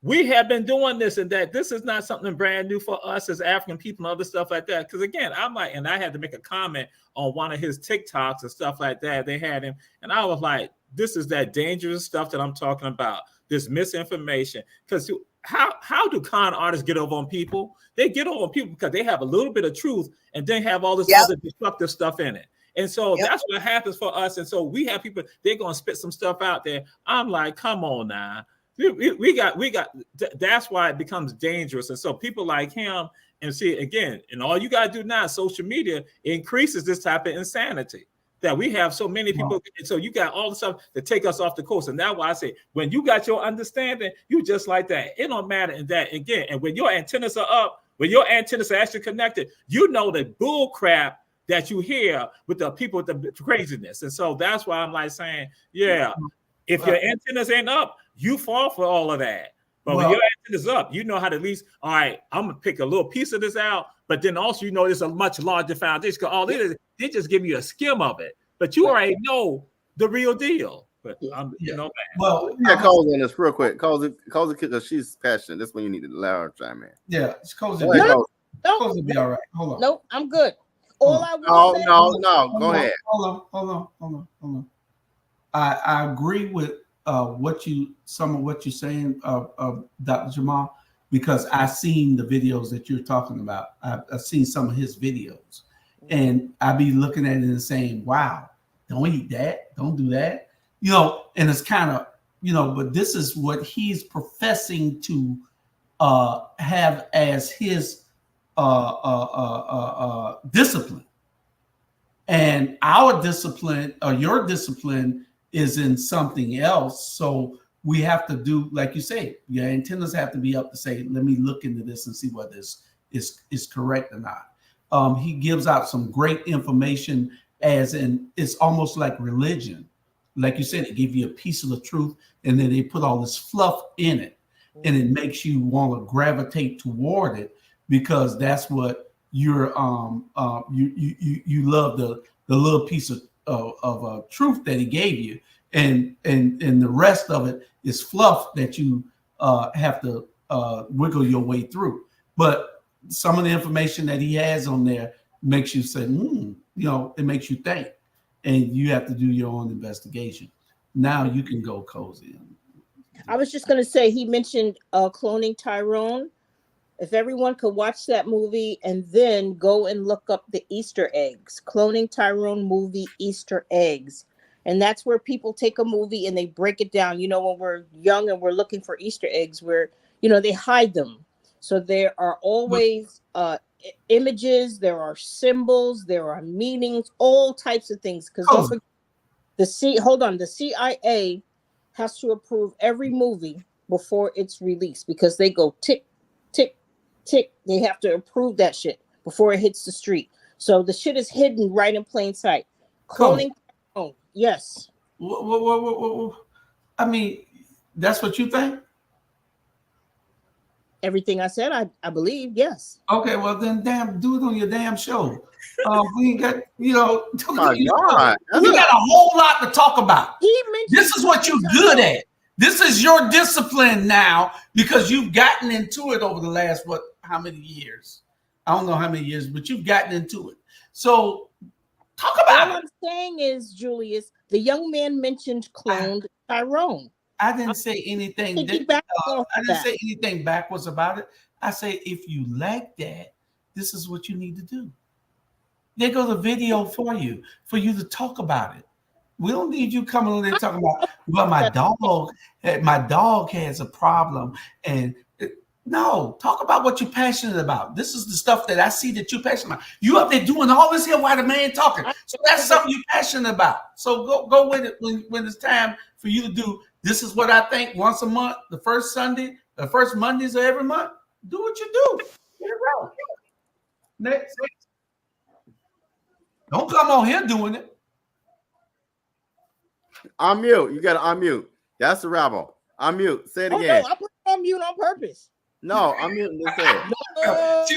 We have been doing this and that. This is not something brand new for us as African people and other stuff like that. Because again, I'm like, and I had to make a comment on one of his TikToks and stuff like that. They had him, and I was like, this is that dangerous stuff that I'm talking about. This misinformation. Because how do con artists get over on people? They get over on people because they have a little bit of truth and then have all this other destructive stuff in it. And so that's what happens for us. And so we have people, they're going to spit some stuff out there. I'm like, come on now. We got. That's why it becomes dangerous, and so people like him. And see again, and all you gotta do now, social media increases this type of insanity that we have so many people. And so you got all the stuff to take us off the course. And that's why I say, when you got your understanding, you just like that. It don't matter in that again. And when your antennas are up, when your antennas are actually connected, you know the bull crap that you hear with the people with the craziness. And so that's why I'm like saying, yeah, if your antennas ain't up, you fall for all of that. But when your antennas up, you know how to at least, all right, I'm gonna pick a little piece of this out, but then also you know there's a much larger foundation. Because all it is, they just give you a skim of it, but you already know the real deal. But you know, well, Cozy in this real quick. Cozy, because she's passionate. This one you need to allow her to chime in. Yeah, it's Cozy. Cozy be all right. Hold on. Nope, I'm good. All I will say. No. Go ahead. Hold on. I agree with some of what you're saying, Dr. Jamal, because I've seen the videos that you're talking about. I've seen some of his videos, and I be looking at it and saying, "Wow, don't eat that, don't do that," you know. And it's kind of, you know, but this is what he's professing to have as his discipline, and our discipline or your discipline is in something else. So we have to do, like you say, your antennas have to be up to say, let me look into this and see whether this is correct or not. He gives out some great information, as in it's almost like religion. Like you said, they give you a piece of the truth, and then they put all this fluff in it, and it makes you want to gravitate toward it because that's what you're you love the little piece of truth that he gave you, and the rest of it is fluff that you have to wiggle your way through. But some of the information that he has on there makes you say, you know, it makes you think, and you have to do your own investigation. Now you can go, Cozy. I was just going to say, he mentioned cloning Tyrone. If everyone could watch that movie and then go and look up the Easter eggs, Cloning Tyrone movie Easter eggs. And that's where people take a movie and they break it down. You know, when we're young and we're looking for Easter eggs, where, you know, they hide them. So there are always images, there are symbols, there are meanings, all types of things. Because don't forget, the CIA has to approve every movie before it's released, because they go tick, tick, tick. They have to approve that shit before it hits the street. So the shit is hidden right in plain sight. Cloning. Oh, yes. I mean, that's what you think? Everything I said, I believe, yes. Okay, well then, do it on your damn show. We ain't got, you know, oh my God. We got a whole lot to talk about. This is what you're good at. This is your discipline now, because you've gotten into it over the last, how many years? I don't know how many years, but you've gotten into it. So talk about it. All I'm saying is, Julius, the young man mentioned cloned Tyrone. I didn't say anything. I didn't say anything backwards about it. I say, if you like that, this is what you need to do. There goes a video for you to talk about it. We don't need you coming on there talking about, well, my dog has a problem. And no, talk about what you're passionate about. This is the stuff that I see that you're passionate about. You up there doing all this here while the man talking. So that's something you're passionate about. So go with it when it's time for you to do. This is what I think once a month, the first Mondays of every month. Do what you do. Get it right. Next. Don't come on here doing it. Unmute. You got to unmute. That's the Rabble. Unmute. Say it again. No, I put it on mute on purpose. No, I'm muting this head. She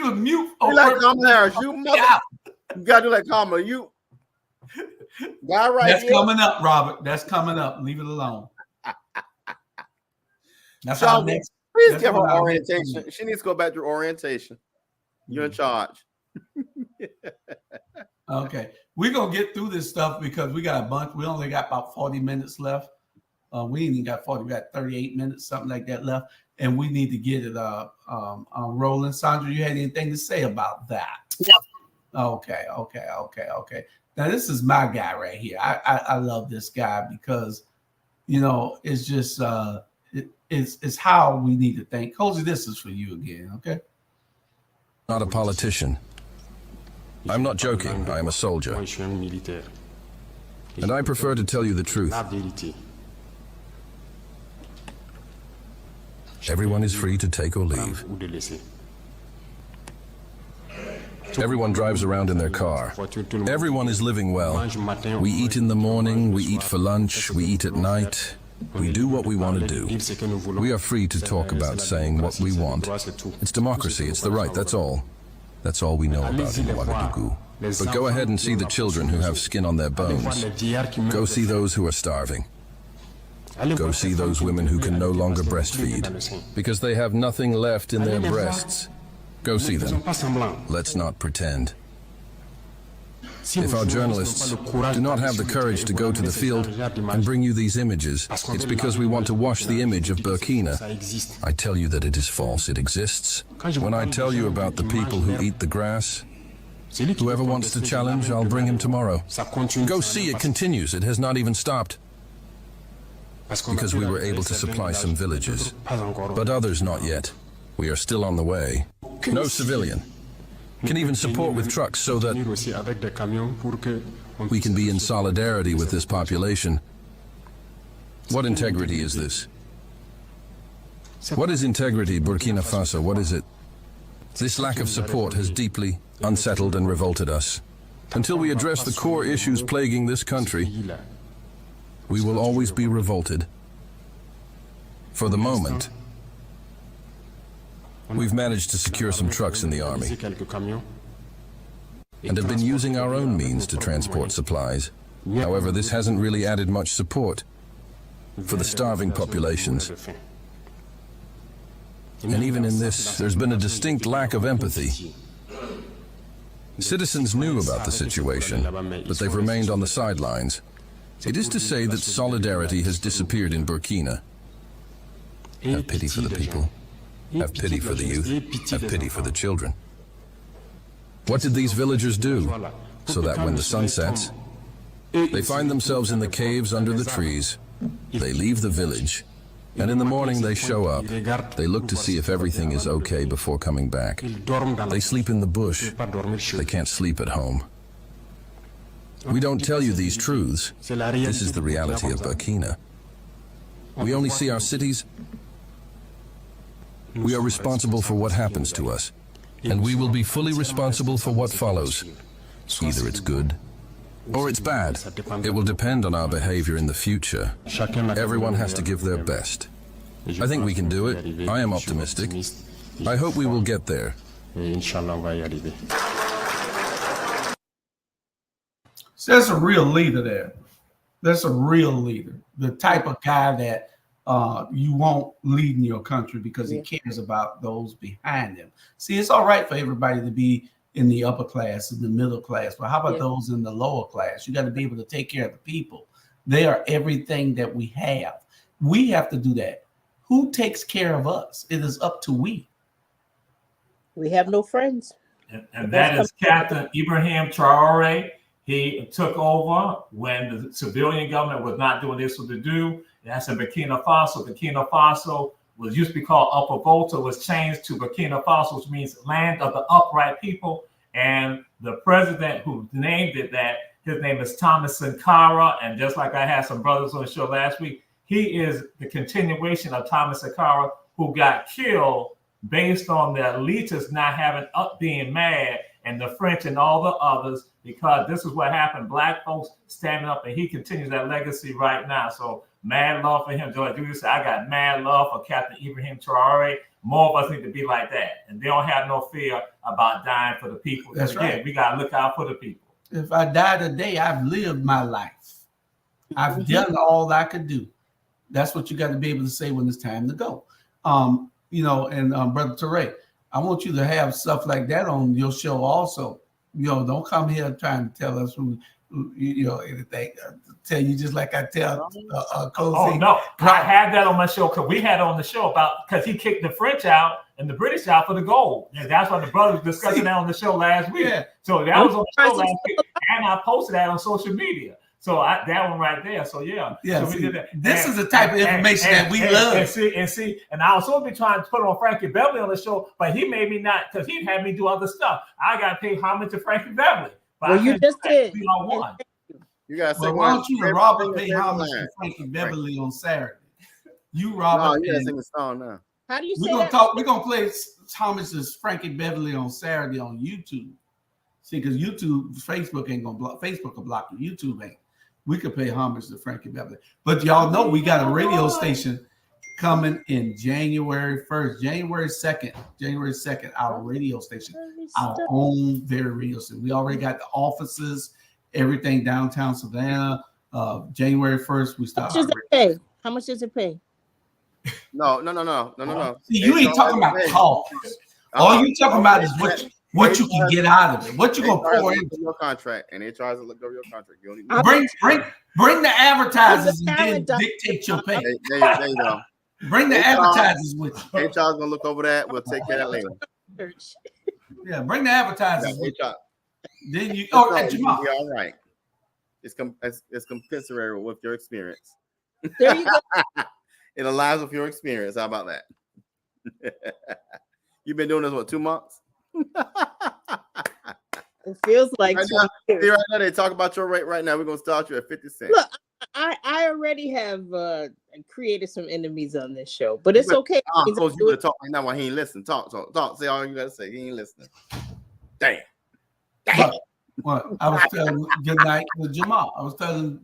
was mute. You like Kamala Harris. You gotta do like Kamala. You guy right That's here. coming up, Robert. That's coming up. Leave it alone. That's our next. Please give her orientation. She needs to go back to orientation. You're in charge. Okay. We're gonna get through this stuff because we got a bunch. We only got about 40 minutes left. We ain't even got 40, we got 38 minutes, something like that left. And we need to get it rolling. Sandra, you had anything to say about that? No. Okay. Now this is my guy right here. I love this guy because, you know, it's just is how we need to think. Cozy, this is for you again, okay? Not a politician. I'm not joking. I am a soldier. And I prefer to tell you the truth. Everyone is free to take or leave. Everyone drives around in their car. Everyone is living well. We eat in the morning, we eat for lunch, we eat at night. We do what we want to do. We are free to talk about saying what we want. It's democracy, it's the right, that's all. That's all we know about in Ouagadougou. But go ahead and see the children who have skin on their bones. Go see those who are starving. Go see those women who can no longer breastfeed because they have nothing left in their breasts. Go see them. Let's not pretend. If our journalists do not have the courage to go to the field and bring you these images, it's because we want to wash the image of Burkina. I tell you that it is false. It exists. When I tell you about the people who eat the grass, whoever wants to challenge, I'll bring him tomorrow. Go see, it continues. It has not even stopped. Because we were able to supply some villages, but others not yet. We are still on the way. No civilian can even support with trucks so that we can be in solidarity with this population. What integrity is this? What is integrity, Burkina Faso? What is it? This lack of support has deeply unsettled and revolted us. Until we address the core issues plaguing this country, we will always be revolted. For the moment, we've managed to secure some trucks in the army and have been using our own means to transport supplies. However, this hasn't really added much support for the starving populations. And even in this, there's been a distinct lack of empathy. Citizens knew about the situation, but they've remained on the sidelines. It is to say that solidarity has disappeared in Burkina. Have pity for the people. Have pity for the youth. Have pity for the children. What did these villagers do? So that when the sun sets, they find themselves in the caves under the trees. They leave the village, and in the morning they show up. They look to see if everything is okay before coming back. They sleep in the bush. They can't sleep at home. We don't tell you these truths. This is the reality of Burkina. We only see our cities. We are responsible for what happens to us, and we will be fully responsible for what follows. Either it's good or it's bad. It will depend on our behavior in the future. Everyone has to give their best. I think we can do it. I am optimistic. I hope we will get there. So that's a real leader there. That's a real leader. The type of guy that you won't lead in your country because he cares about those behind him. See, it's all right for everybody to be in the upper class, in the middle class, but how about those in the lower class? You got to be able to take care of the people. They are everything that we have. We have to do that. Who takes care of us? It is up to we. We have no friends. And that is Captain Ibrahim Traore. He took over when the civilian government was not doing this what to do. That's in Burkina Faso. Burkina Faso was used to be called Upper Volta, was changed to Burkina Faso, which means land of the upright people. And the president who named it that, his name is Thomas Sankara. And just like I had some brothers on the show last week, he is the continuation of Thomas Sankara, who got killed based on the elitists not having up being mad, and the French and all the others, because this is what happened. Black folks standing up, and he continues that legacy right now. So mad love for him. George Julius said, I got mad love for Captain Ibrahim Traore. More of us need to be like that. And they don't have no fear about dying for the people. That's again, right. We got to look out for the people. If I die today, I've lived my life. I've done all I could do. That's what you got to be able to say when it's time to go. Brother Toure, I want you to have stuff like that on your show also. Don't come here trying to tell us who anything. Tell you just like I tell Cozy. Oh no, I had that on my show because we had on the show because he kicked the French out and the British out for the gold. And that's what the brothers were discussing that on the show last week. Yeah. So that was on the show last week, and I posted that on social media. So that one right there. So yeah. Yeah. So we did that. This is the type of information that we love. And I was supposed to be trying to put on Frankie Beverly on the show, but he made me not, because he had me do other stuff. I got to pay homage to Frankie Beverly. Well, you just did. We all won. You got to say, why don't you and Robert pay homage to Frankie Beverly on Saturday? You, Robert. No, you got to sing the song now. How do you say We're gonna that? We're gonna play homage to Frankie Beverly on Saturday on YouTube. See, because YouTube, Facebook ain't gonna block. Facebook will block you. YouTube ain't. We could pay homage to Frankie Beverly, but y'all know we got a radio station coming in January 1st, January 2nd. Our radio station, our own very radio station. We already got the offices, everything downtown Savannah. January 1st, we start. How much does it pay? How much does it pay? No. See, you ain't talking about costs. All you talking about is what you can get out of it. What you gonna pour into your contract, and they tries to look over your contract. You bring the advertisers and then dictate your pay. There you go. Bring the advertisers with you. HR's gonna look over that. We'll take care of that later. Yeah, bring the advertisers with you. Then you Jamal. Be all right. It's compensatory with your experience. There you go. It aligns with your experience. How about that? You've been doing this, what, 2 months? It feels like right now, they talk about your rate right now. We're going to start you at 50 cents. Look, I already have created some enemies on this show, but it's okay. I'm supposed to talk right now while he ain't listening. Talk. Say all you got to say. He ain't listening. Damn. What? I was telling good night to Jamal. I was telling.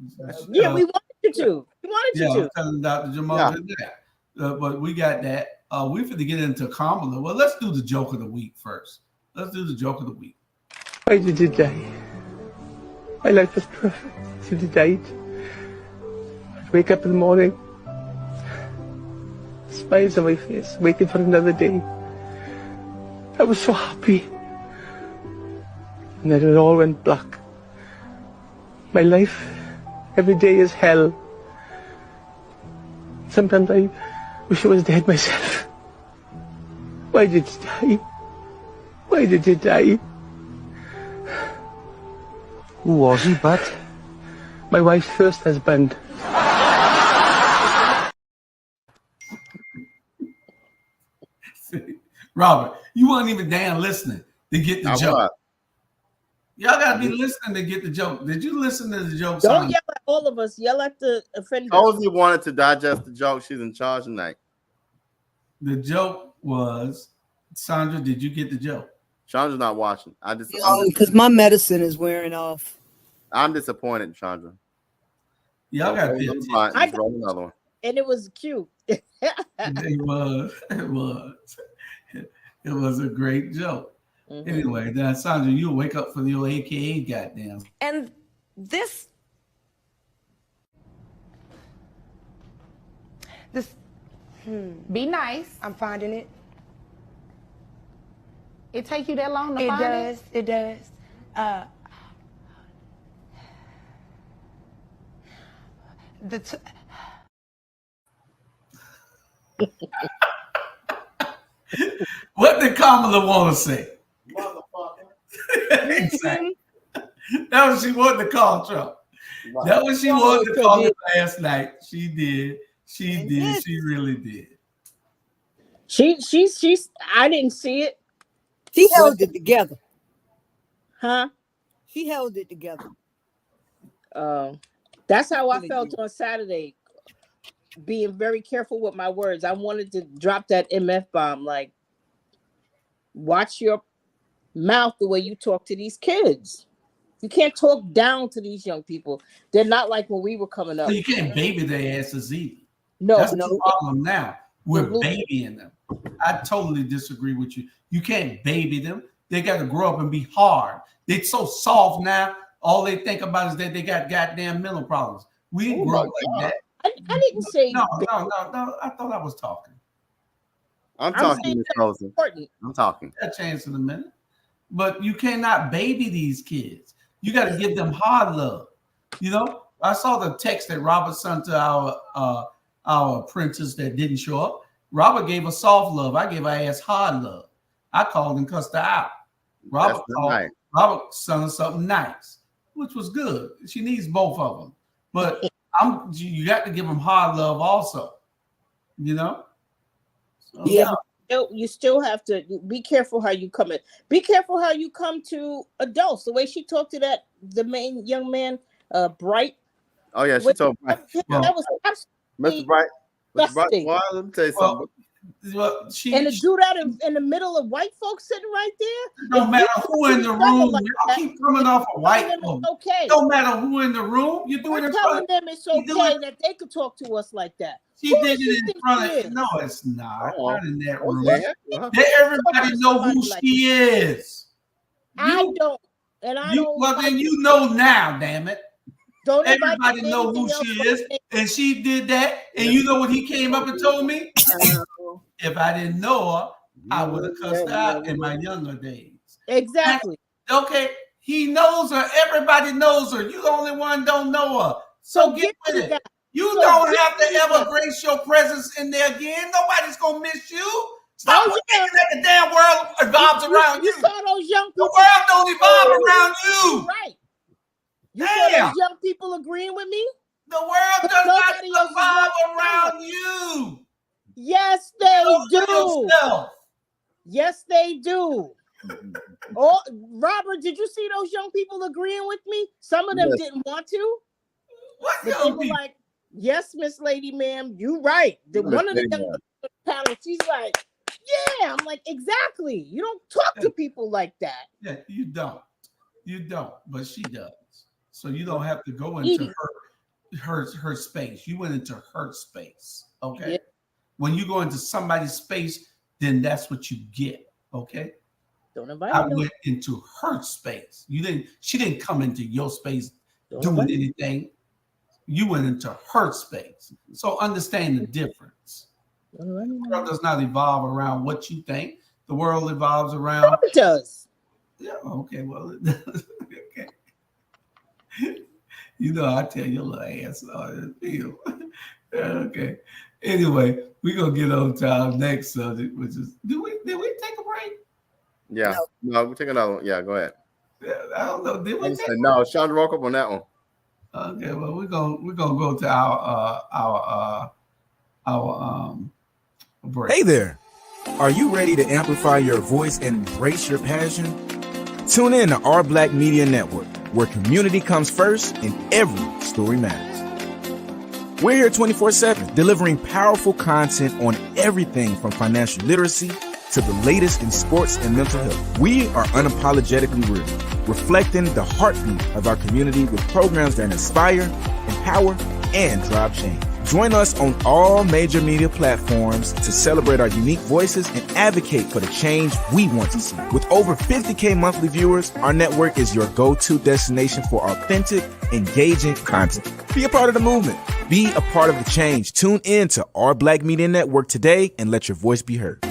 We wanted you to. We wanted you to. I was telling Dr. Jamal good night. But we got that. We finna get into Kamala. Well, let's do the joke of the week first. Let's do the joke of the week. Why did you die? My life was perfect till you died. I'd wake up in the morning, smiles on my face, waiting for another day. I was so happy. And then it all went black. My life, every day is hell. Sometimes I wish I was dead myself. Why did you die? Why did you die? Who was he, Bud? My wife's first husband. Robert, you weren't even damn listening to get the joke. Y'all gotta be listening to get the joke. Did you listen to the joke? Don't yell at all of us. Yell at the offender. Rosie wanted to digest the joke. She's in charge tonight. The joke was, Sandra, did you get the joke? Chandra's not watching. Because my medicine is wearing off. I'm disappointed, Chandra. Y'all got another one. And it was cute. It was a great joke. Mm-hmm. Anyway, then Sandra, you wake up for your AKA goddamn. And this be nice. I'm finding it. It take you that long to find it? It does. What did Kamala want to say? Exactly. That was she wanted to call Trump. That was she wanted to call him last night. She did. She did. She really did. She's. I didn't see it. She held it together. Huh? She held it together. That's how I felt on Saturday. Being very careful with my words. I wanted to drop that MF bomb. Like, watch your mouth the way you talk to these kids. You can't talk down to these young people. They're not like when we were coming up. So you can't baby their asses either. No, that's the problem now. We're babying them. I totally disagree with you. You can't baby them. They got to grow up and be hard. They're so soft now. All they think about is that they got goddamn mental problems. We didn't grow up like that. I didn't say no. I thought I was talking. I'm talking, Miss Rosen. I'm talking. That chance in a minute. But you cannot baby these kids. You got to give them hard love. You know, I saw the text that Robert sent to our apprentice that didn't show up. Robert gave her soft love. I gave her ass hard love. I called and cussed her out. Robert sent her something nice. which was good. She needs both of them, but you got to give them hard love also. You know. So, yeah. But you still have to be careful how you come in. Be careful how you come to adults. The way she talked to the main young man, Bright. Oh yeah, she told Bright. That was absolutely Mr. Bright. Mr. Bright, disgusting. well, let me tell you something. Well, And to do that in the middle of white folks sitting right there. No matter who in the room, y'all keep coming off a white folks. Okay. No matter who in the room, you're doing it. Telling them it's okay that they could talk to us like that. She did it in front of. No, it's not. Not in that room. Everybody know who she is. I don't, and I don't. Well, then you know now. Damn it. Don't everybody know who she is, and she did that. And you know what he came up and told me? If I didn't know her, I would have cussed her out in my younger days. Exactly. Okay, he knows her. Everybody knows her. You the only one don't know her. So get with it. You don't have to ever grace your presence in there again. Nobody's gonna miss you. Stop thinking that the damn world revolves around you. You saw those young people. The world don't evolve around you. Right. You saw those young people agreeing with me? The world does not revolve around you. Yes, they do. Yes, they do. Oh, Robert, did you see those young people agreeing with me? Some of them didn't want to. What but they were like, yes, Miss Lady, ma'am, you right. One of the young panel, she's like, yeah. I'm like, exactly. You don't talk to people like that. Yeah, you don't. You don't, but she does. So you don't have to go into her space. You went into her space. Okay. Yeah. When you go into somebody's space, then that's what you get. Okay. Don't invite I went into her space. She didn't come into your space doing anything. You went into her space. So understand the difference. The world does not evolve around what you think. The world evolves around. It does. Yeah. Okay. Well. Okay. You know, I tell your little ass how it feels. Okay. Anyway, we're gonna get on to our next subject, which is did we take a break? Yeah. No, we'll take another one. Yeah, go ahead. Yeah, I don't know. Did we no, Chandra woke up on that one. Okay, well, we're gonna go to our break. Hey there. Are you ready to amplify your voice and embrace your passion? Tune in to Our Black Media Network, where community comes first and every story matters. We're here 24/7, delivering powerful content on everything from financial literacy to the latest in sports and mental health. We are unapologetically real, reflecting the heartbeat of our community with programs that inspire, empower, and drive change. Join us on all major media platforms to celebrate our unique voices and advocate for the change we want to see. With over 50K monthly viewers, our network is your go-to destination for authentic, engaging content. Be a part of the movement. Be a part of the change. Tune in to Our Black Media Network today and let your voice be heard.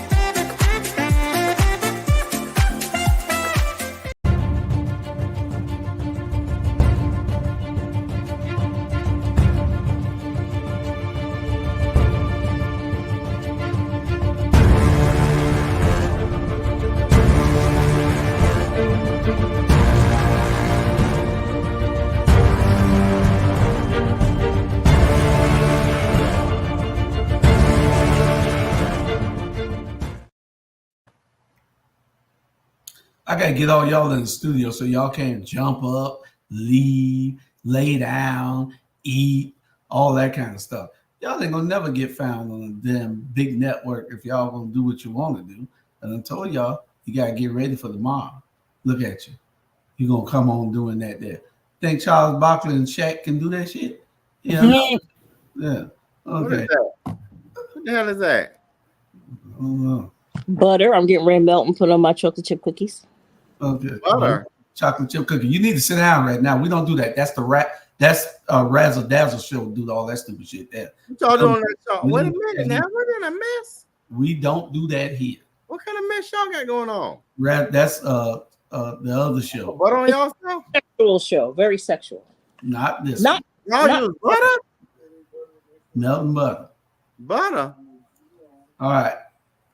I gotta get all y'all in the studio so y'all can't jump up, leave, lay down, eat, all that kind of stuff. Y'all ain't gonna never get found on a damn big network if y'all gonna do what you want to do. And I told y'all, you gotta get ready for tomorrow. Look at you. You're gonna come on doing that there. Think Charles Barkley and Shaq can do that shit? Yeah. Yeah. Okay. What the hell is that? I don't know. Butter. I'm getting ready to melt and put on my chocolate chip cookies. Okay. Butter. Chocolate chip cookie. You need to sit down right now. We don't do that. That's the Razzle Dazzle show. Do all that stupid shit there. Y'all doing that show? Wait a minute now. We're in a mess. We don't do that here. What kind of mess y'all got going on? That's the other show. What on y'all show? Sexual show. Very sexual. Not this. Not y'all use butter. Nothing but butter. All right.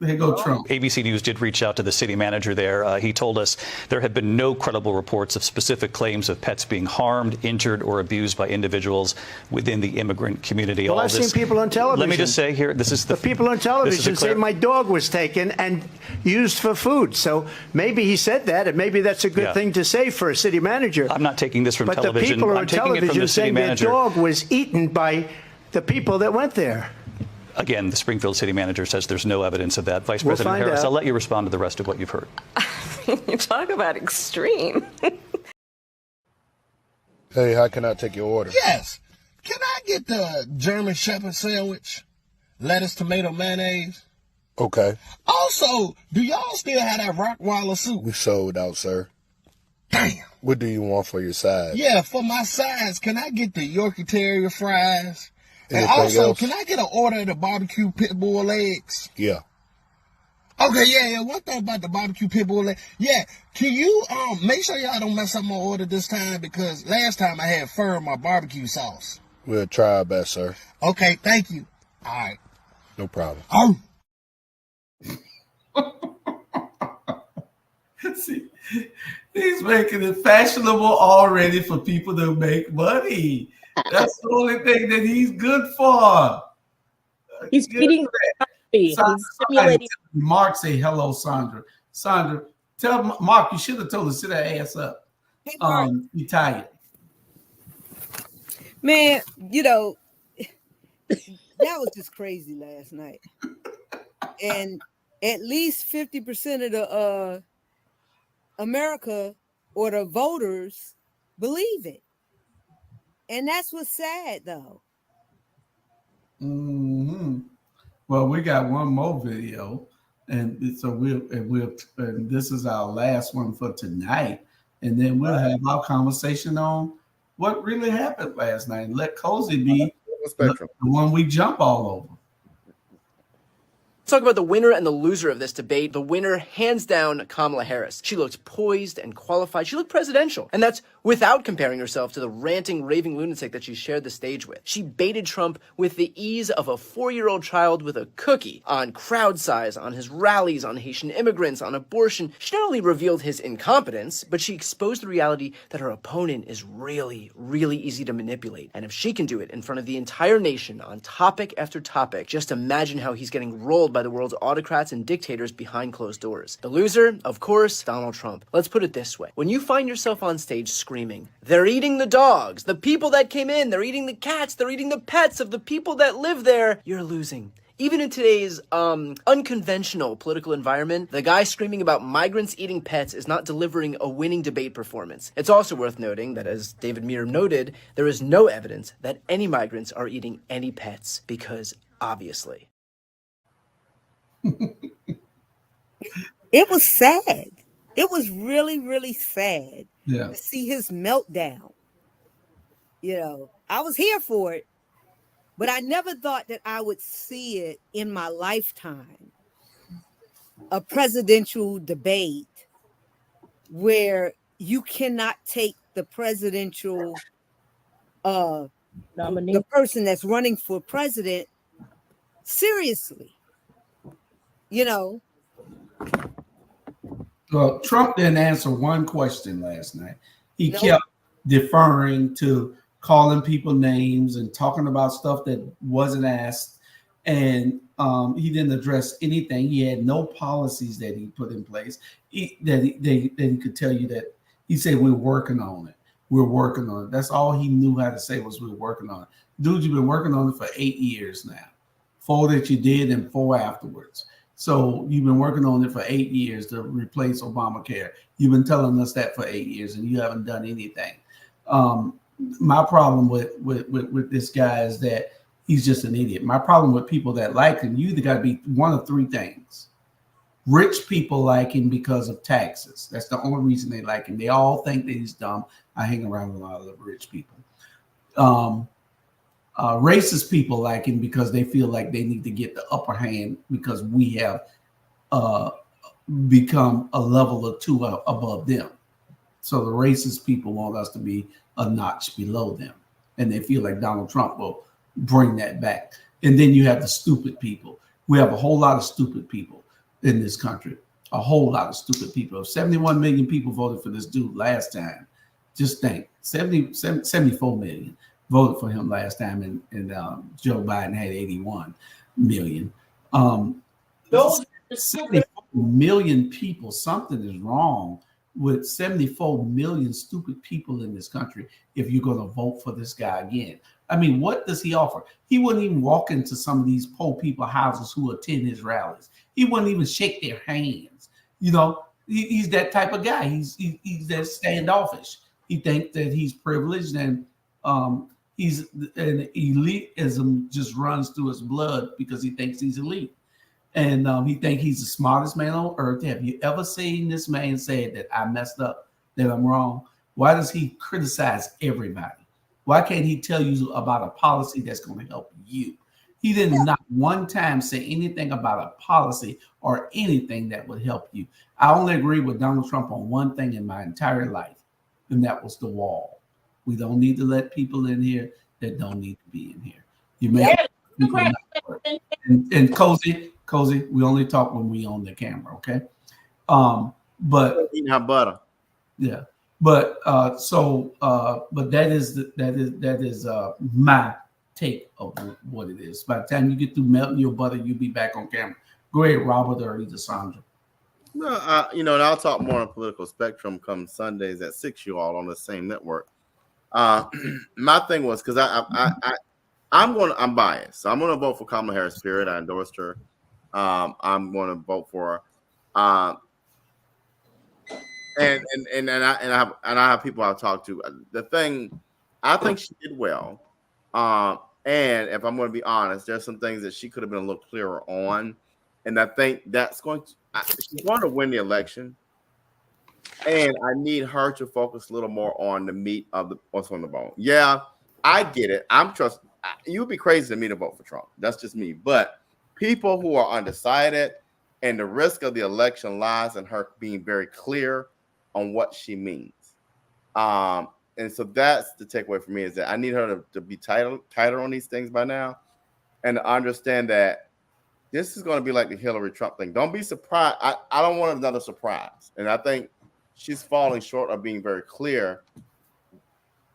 Here go Trump. ABC News did reach out to the city manager there. He told us there have been no credible reports of specific claims of pets being harmed, injured, or abused by individuals within the immigrant community. Well, I've seen people on television. Let me just say here, this is the people on television say my dog was taken and used for food. So maybe he said that, and maybe that's a good thing to say for a city manager. I'm not taking this from but television. The people I'm on taking it from television the city saying their manager. dog was eaten by the people that went there. Again, the Springfield city manager says there's no evidence of that. Vice President Harris, I'll let you respond to the rest of what you've heard. You talk about extreme. Hey, how can I take your order? Yes. Can I get the German Shepherd sandwich? Lettuce, tomato, mayonnaise? Okay. Also, do y'all still have that Rockweiler soup? We sold out, sir. Damn. What do you want for your side? Yeah, for my sides, can I get the Yorkie Terrier fries? And Anything also, else? can I get an order of the barbecue pit bull legs? Yeah. Okay, yeah. One thing about the barbecue pit bull legs. Yeah, can you make sure y'all don't mess up my order this time, because last time I had fur in my barbecue sauce. We'll try our best, sir. Okay, thank you. All right. No problem. Oh. See, he's making it fashionable already for people to make money. That's the only thing that he's good for. He's feeding. He's stimulating. Mark say hello, Sandra. Sandra, tell Mark you should have told her to sit her ass up. You tired. Man, you know, that was just crazy last night. And at least 50% of the America or the voters believe it. And that's what's sad, though. Mm-hmm. Well, we got one more video, and so and this is our last one for tonight, and then we'll have our conversation on what really happened last night. Let Cozy be the one we jump all over. Let's talk about the winner and the loser of this debate. The winner, hands down, Kamala Harris. She looked poised and qualified. She looked presidential. And that's without comparing herself to the ranting, raving lunatic that she shared the stage with. She baited Trump with the ease of a 4-year-old child with a cookie on crowd size, on his rallies, on Haitian immigrants, on abortion. She not only revealed his incompetence, but she exposed the reality that her opponent is really, really easy to manipulate. And if she can do it in front of the entire nation on topic after topic, just imagine how he's getting rolled by the world's autocrats and dictators behind closed doors. The loser, of course, Donald Trump. Let's put it this way. When you find yourself on stage screaming, they're eating the dogs, the people that came in, they're eating the cats, they're eating the pets of the people that live there, you're losing. Even in today's unconventional political environment, the guy screaming about migrants eating pets is not delivering a winning debate performance. It's also worth noting that, as David Muir noted, there is no evidence that any migrants are eating any pets, because obviously. It was sad. It was really, really sad to see his meltdown. You know, I was here for it, but I never thought that I would see it in my lifetime. A presidential debate where you cannot take the presidential nominee, the person that's running for president, seriously. You know. Well, Trump didn't answer one question last night. He kept deferring to calling people names and talking about stuff that wasn't asked. And he didn't address anything. He had no policies that he put in place that he could tell you that he said, we're working on it. We're working on it. That's all he knew how to say was we're working on it. Dude, you've been working on it for 8 years now. 4 that you did and 4 afterwards. So you've been working on it for 8 years to replace Obamacare. You've been telling us that for 8 years and you haven't done anything. My problem with this guy is that he's just an idiot. My problem with people that like him, you either got to be one of 3 things. Rich people like him because of taxes. That's the only reason they like him. They all think that he's dumb. I hang around with a lot of rich people. Racist people like him because they feel like they need to get the upper hand because we have become a level or 2 above them. So the racist people want us to be a notch below them. And they feel like Donald Trump will bring that back. And then you have the stupid people. We have a whole lot of stupid people. in this country. A whole lot of stupid people. If 71 million people voted for this dude last time, just think 74 million voted for him last time, and Joe Biden had 81 million. Those 74 million people, something is wrong with 74 million stupid people in this country if you're going to vote for this guy again. I mean, what does he offer? He wouldn't even walk into some of these poor people houses who attend his rallies. He wouldn't even shake their hands. You know, he's that type of guy. He's that standoffish. He thinks that he's privileged, and he's an elitism just runs through his blood because he thinks he's elite. And he thinks he's the smartest man on earth. Have you ever seen this man say that I messed up, that I'm wrong? Why does he criticize everybody? Why can't he tell you about a policy that's going to help you? He didn't not one time say anything about a policy or anything that would help you. I only agree with Donald Trump on one thing in my entire life, and that was the wall. We don't need to let people in here that don't need to be in here. You may and Cozy, we only talk when we on the camera, okay? But butter. Yeah. But but that is my take of what it is. By the time you get through melting your butter, you'll be back on camera. Go ahead, Robert or either Sandra. No, and I'll talk more on Political Spectrum come Sundays at 6, you all on the same network. My thing was because I'm biased, so I'm going to vote for Kamala Harris. Period. I endorsed her. I'm going to vote for her. And I have people I've talked to. The thing, I think she did well. And if I'm going to be honest, there's some things that she could have been a little clearer on. And I think that's she's going to win the election. And I need her to focus a little more on the meat of what's on the bone. Yeah, I get it. You'd be crazy to me to vote for Trump. That's just me. But people who are undecided, and the risk of the election lies in her being very clear on what she means. And so that's the takeaway for me, is that I need her to be tighter on these things by now, and to understand that this is going to be like the Hillary Trump thing. Don't be surprised. I don't want another surprise. And I think she's falling short of being very clear.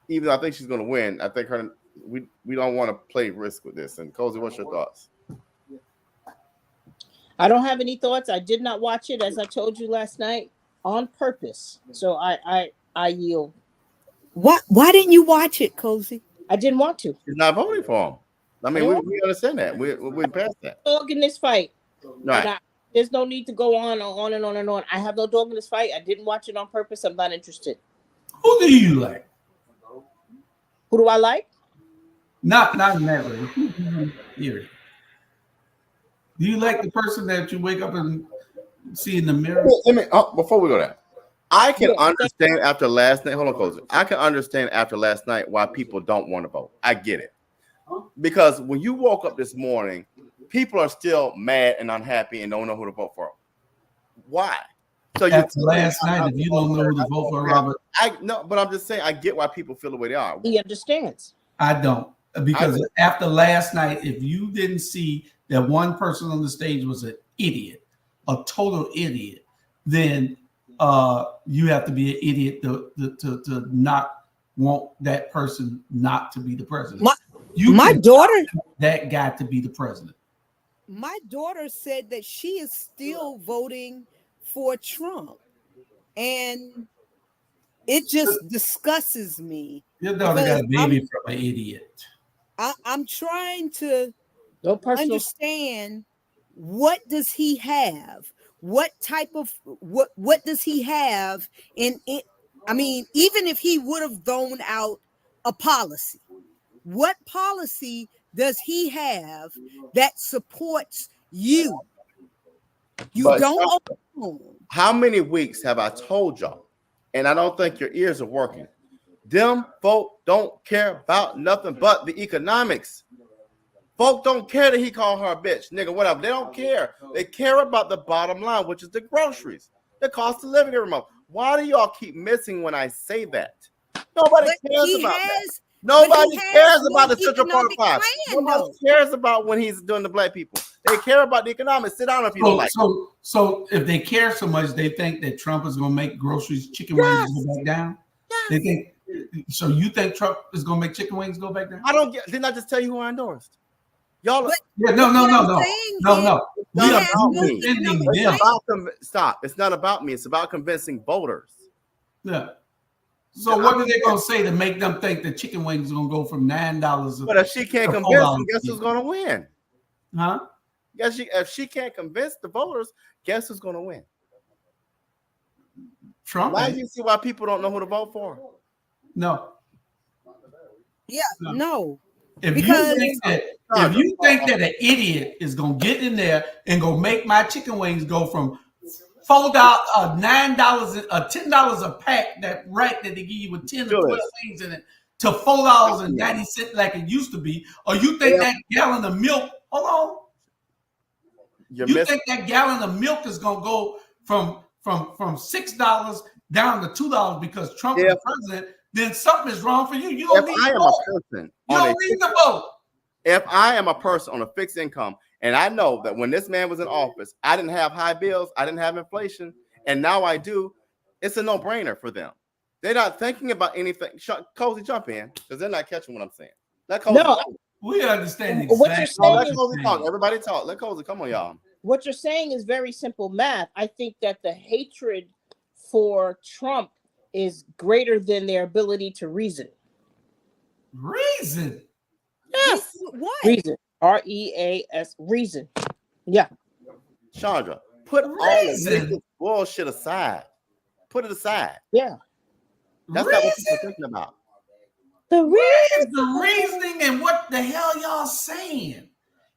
Even though I think she's going to win, I think we don't want to play risk with this. And Cozy, what's your thoughts? I don't have any thoughts. I did not watch it, as I told you last night, on purpose. So I yield. Why didn't you watch it, Cozy? I didn't want to. She's not voting for him. I mean, we understand that. We're past that. Dog in this fight. Right. There's no need to go on and on and on. I have no dog in this fight. I didn't watch it on purpose. I'm not interested. Who do you like? Who do I like? Not in that way. Who do you hear? Do you like the person that you wake up and see in the mirror? Before we go there, I can understand after last night. Hold on, Cozy. I can understand after last night why people don't want to vote. I get it. Because when you woke up this morning, people are still mad and unhappy and don't know who to vote for. Why? So after last night, if you don't know who to vote for, Robert. But I'm just saying, I get why people feel the way they are. He understands. I don't. Because after last night, if you didn't see that one person on the stage was an idiot, a total idiot, then you have to be an idiot to not want that person not to be the president. My daughter, that guy to be the president. My daughter said that she is still voting for Trump, and it just disgusts me. Your daughter got a baby from an idiot. I'm trying to understand, what does he have? What type of what does he have in it? I mean, even if he would have thrown out a policy, what policy does he have that supports you? You don't own. How many weeks have I told y'all? And I don't think your ears are working. Them folk don't care about nothing but the economics. Folk don't care that he called her a bitch, nigga, whatever. They don't care. They care about the bottom line, which is the groceries, the cost of living every month. Why do y'all keep missing when I say that? Nobody cares about that. Nobody cares about the Central Park 5. Nobody cares about when he's doing the black people. They care about the economics. Sit down if you don't like. So if they care so much, they think that Trump is going to make groceries, chicken wings go back down. Yes. They think. So you think Trump is going to make chicken wings go back down? I don't get. Didn't I just tell you who I endorsed? Y'all. No. We are defending them. Stop. It's not about me. It's about convincing voters. Yeah. So what are they going to say to make them think that chicken wings is going to go from $9? But if she can't convince them, guess who's going to win? Huh? If she can't convince the voters, guess who's going to win? Trump. Why do you see why people don't know who to vote for? No. Yeah, no. If you think that an idiot is gonna get in there and go make my chicken wings go from $4, $9, $10 a pack, that rack that they give you with 10 to 12 things in it, to $4.90 like it used to be, or you think that gallon of milk? Hold on. You think that gallon of milk is gonna go from $6 down to $2 because Trump is president? Then something is wrong for you. You don't need to vote. You don't need to vote. If I am a person on a fixed income, and I know that when this man was in office, I didn't have high bills, I didn't have inflation, and now I do, it's a no-brainer for them. They're not thinking about anything. Cozy, jump in, because they're not catching what I'm saying. Let Cozy talk. We understand exactly. What you're saying let Cozy talk. Everybody talk. Let Cozy, come on, y'all. What you're saying is very simple math. I think that the hatred for Trump is greater than their ability to reason. Reason? Yes. What? Reason. R-E-A-S. Reason. Yeah. Chandra, put all of this bullshit aside. Put it aside. Yeah. That's not what people are thinking about. The reasoning and what the hell y'all saying?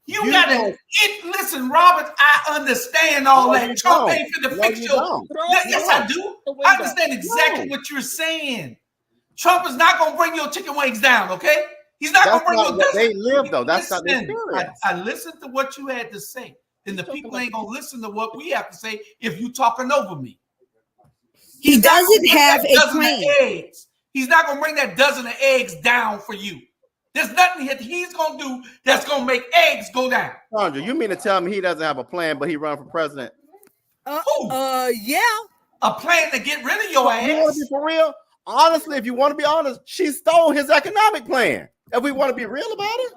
You gotta listen, Robert. I understand all that. Trump ain't finna fix your. Yes, I do. I understand exactly what you're saying. Trump is not gonna bring your chicken wings down, okay? He's not gonna bring your. They live though. That's not their experience. I listened to what you had to say, and the people ain't gonna listen to what we have to say if you talking over me. He doesn't have a plan. He's not gonna bring that dozen of eggs down for you. There's nothing he's gonna do that's gonna make eggs go down. Sandra, you mean to tell me he doesn't have a plan, but he run for president? Yeah. A plan to get rid of your ass. You want to be for real? Honestly, if you want to be honest, she stole his economic plan. If we want to be real about it.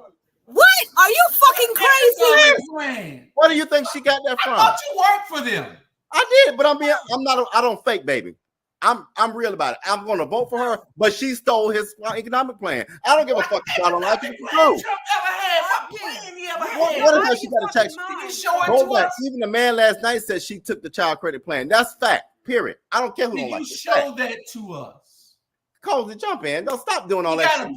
What? Are you fucking crazy? Where do you think she got that from? I thought you worked for them. I did, but I don't fake, baby. I'm real about it. I'm going to vote for her, but she stole his economic plan. I don't give a fuck if I don't like it. It's true. What if she got a text? Go back. Even the man last night said she took the child credit plan. That's fact. Period. I don't care who don't like it. You show that to us. Cozy, jump in. Don't stop doing all that shit.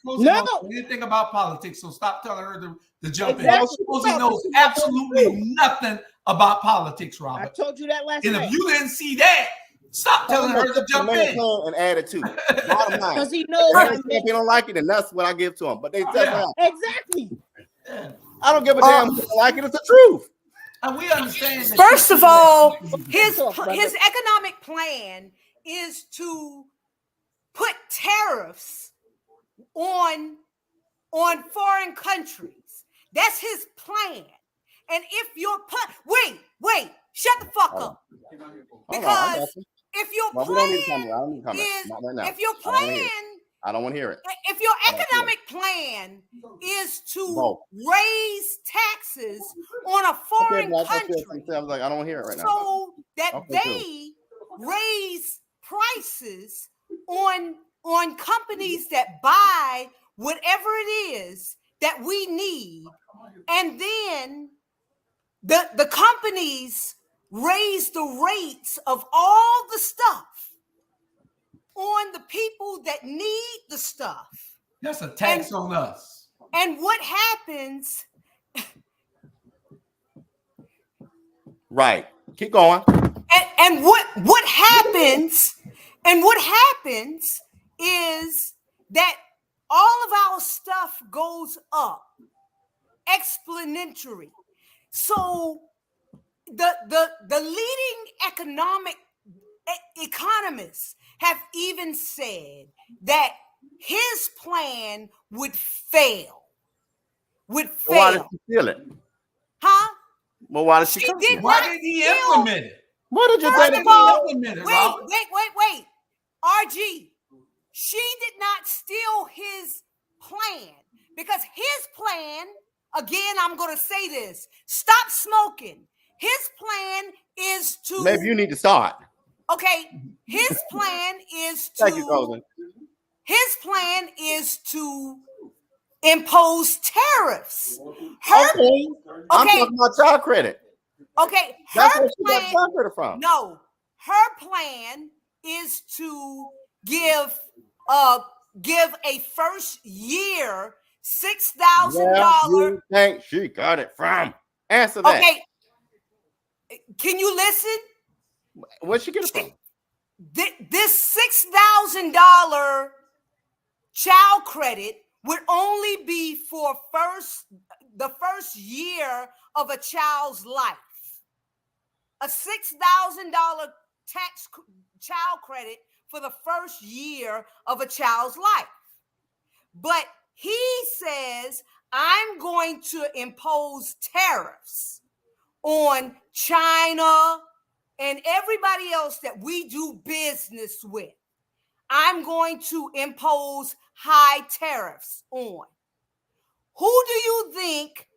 No. Anything about politics, so stop telling her to jump in. Cozy knows absolutely nothing about politics, Robert. I told you that last night. And if you didn't see that, stop telling her to jump in. And add it to. Bottom line. Because he knows if they don't like it, then that's what I give to them. But they tell me exactly. I don't give a damn if they like it. It's the truth. And we understand. First of all, his economic plan is to put tariffs on foreign countries. That's his plan. And if your wait, shut the fuck up. Because if your plan is I don't want to hear it. If your economic plan is to raise taxes on a foreign country, I was like, I don't want to hear it right now. So that they raise prices on companies that buy whatever it is that we need, and then the companies raise the rates of all the stuff on the people that need the stuff. That's a tax on us. And what happens? Right. Keep going. And what happens? And what happens is that all of our stuff goes up exponentially. So the leading economists have even said that his plan would fail. Why did he steal it? Huh? Well, why did she come? Why did he implement it? What did you First say? of all, implement it, wait. RG, she did not steal his plan because his plan, again, I'm going to say this, stop smoking. His plan is to... Maybe you need to start. Okay, his plan is to... Thank you, Colin. His plan is to impose tariffs. I'm talking about child credit. Okay, That's her where she got plan... child credit from. No, her plan is to give a first year $6,000. You think she got it from? Answer that. Okay, can you listen? Where'd she get it from? This $6,000 child credit would only be for the first year of a child's life. A $6,000 child credit for the first year of a child's life. But he says, I'm going to impose tariffs on China and everybody else that we do business with. I'm going to impose high tariffs on. Who do you think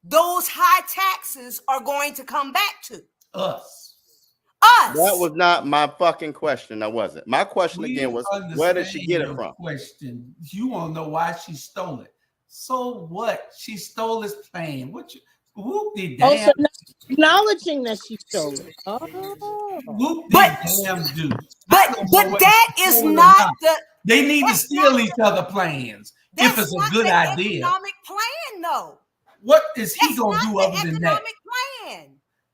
those high taxes are going to come back to? Us. That was not my fucking question. That wasn't. My question again was, where did she get it from? Question. You want to know why she stole it. So what? She stole his plan. Whoop-de damn. Also acknowledging that she stole it. Oh. Damn dude. But that is not the... They need to steal each other plans if it's a good idea. Economic plan, though. What is he going to do other than that? Economic plan.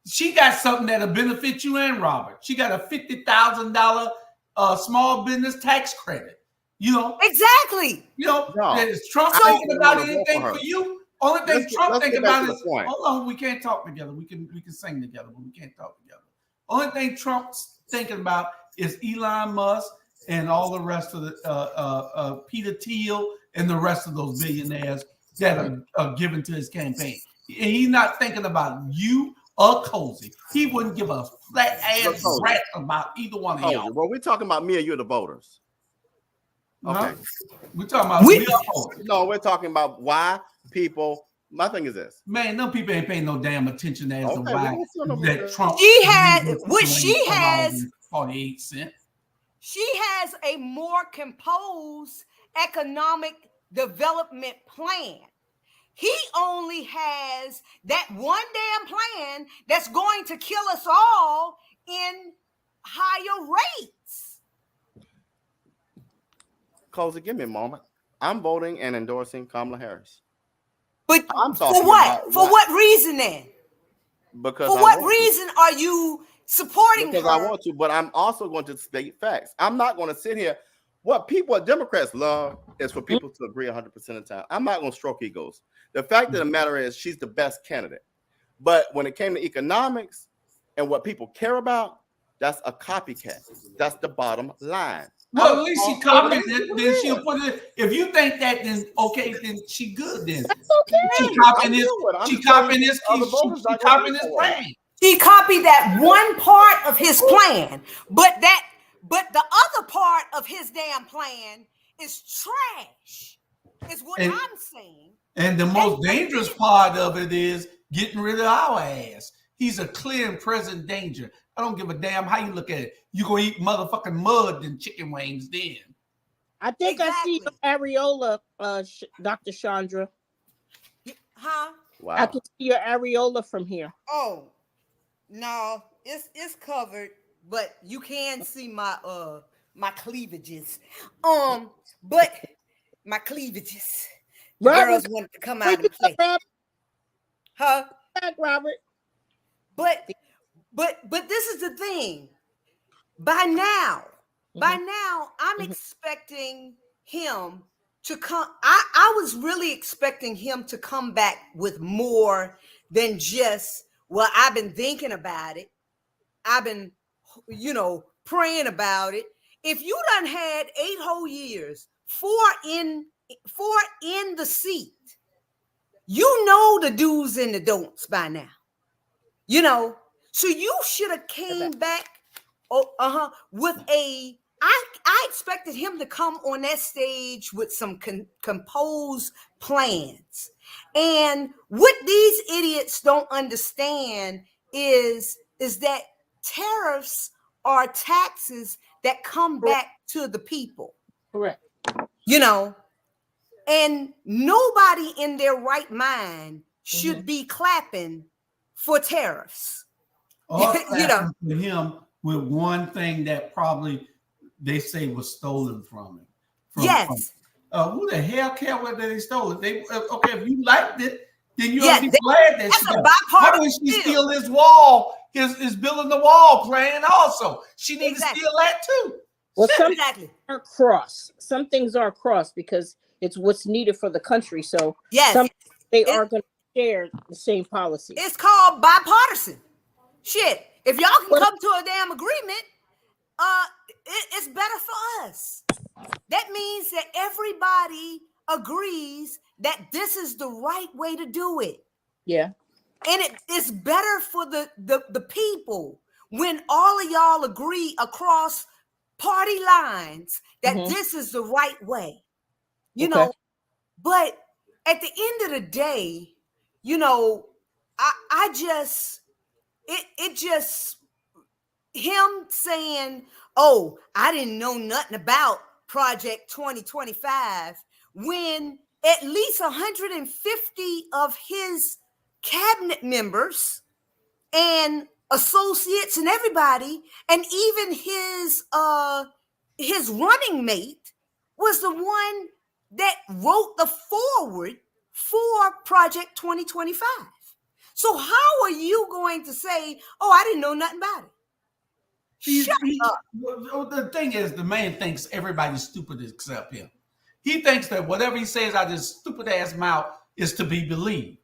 She got something that'll benefit you and Robert. She got a $50,000 small business tax credit. You know exactly. You know, is Trump thinking about anything for you? Only thing Trump thinking about is hold on. We can't talk together. We can sing together, but we can't talk together. Only thing Trump's thinking about is Elon Musk and all the rest of the Peter Thiel and the rest of those billionaires that are given to his campaign. He's not thinking about you or Cozy. He wouldn't give a flat ass rat about either one of y'all. Well, we're talking about me or you, the voters. Okay. We're talking about we are voters. No, we're talking about why people. My thing is this. Man, no people ain't paying no damn attention as to why that Trump. She had what she has 48 cents. She has a more composed economic development plan. He only has that one damn plan that's going to kill us all in higher rates. Cozy, give me a moment. I'm voting and endorsing Kamala Harris. But I'm for what? For what reason then? Because for what reason are you supporting because her? I want to, but I'm also going to state facts. I'm not going to sit here. What Democrats love is for people to agree 100% of the time. I'm not going to stroke egos. The fact of the matter is she's the best candidate. But when it came to economics and what people care about, that's a copycat. That's the bottom line. Well, at least she copied it. Then she'll put it. If you think that, then okay, then she good. Then that's okay. She copying this. She copying this. She copying this plan. She copied that one part of his plan, but the other part of his damn plan is trash. Is what I'm saying. And the most dangerous part of it is getting rid of our ass. He's a clear and present danger. I don't give a damn how you look at it. You gonna eat motherfucking mud than chicken wings then. I think I see your areola, Dr. Chandra. Huh? Wow. I can see your areola from here. Oh, no, it's covered, but you can see my my cleavages. But my cleavages. The girls wanted to come out and play. Huh? Back, Robert. But this is the thing. By now, I'm expecting him to come. I was really expecting him to come back with more than just, well, I've been thinking about it. I've been, praying about it. If you done had 8 whole years, 4 in the seat, You know the do's and the don'ts by now. You know, so you should have came back with a I expected him to come on that stage with some composed plans. And what these idiots don't understand is that tariffs are taxes that come back to the people. Correct. You know, and nobody in their right mind should be clapping for tariffs. Or clapping for him with one thing that probably they say was stolen from him. Yes. Who the hell care whether they stole it? They okay, if you liked it, then you'll be glad that she got it. Why would she steal his wall? His building the wall plan also. She needs to steal that too. Well, some things are cross. Some things are cross because it's what's needed for the country. So they are going to share the same policy. It's called bipartisan. Shit. If y'all can come to a damn agreement, it's better for us. That means that everybody agrees that this is the right way to do it. Yeah. And it's better for the people when all of y'all agree across party lines that this is the right way. You know, but at the end of the day, you know, I just him saying, oh, I didn't know nothing about Project 2025 when at least 150 of his cabinet members and associates and everybody, and even his running mate was the one that wrote the foreword for Project 2025. So how are you going to say, oh, I didn't know nothing about it? Shut up. The thing is, the man thinks everybody's stupid except him. He thinks that whatever he says out of his stupid ass mouth is to be believed.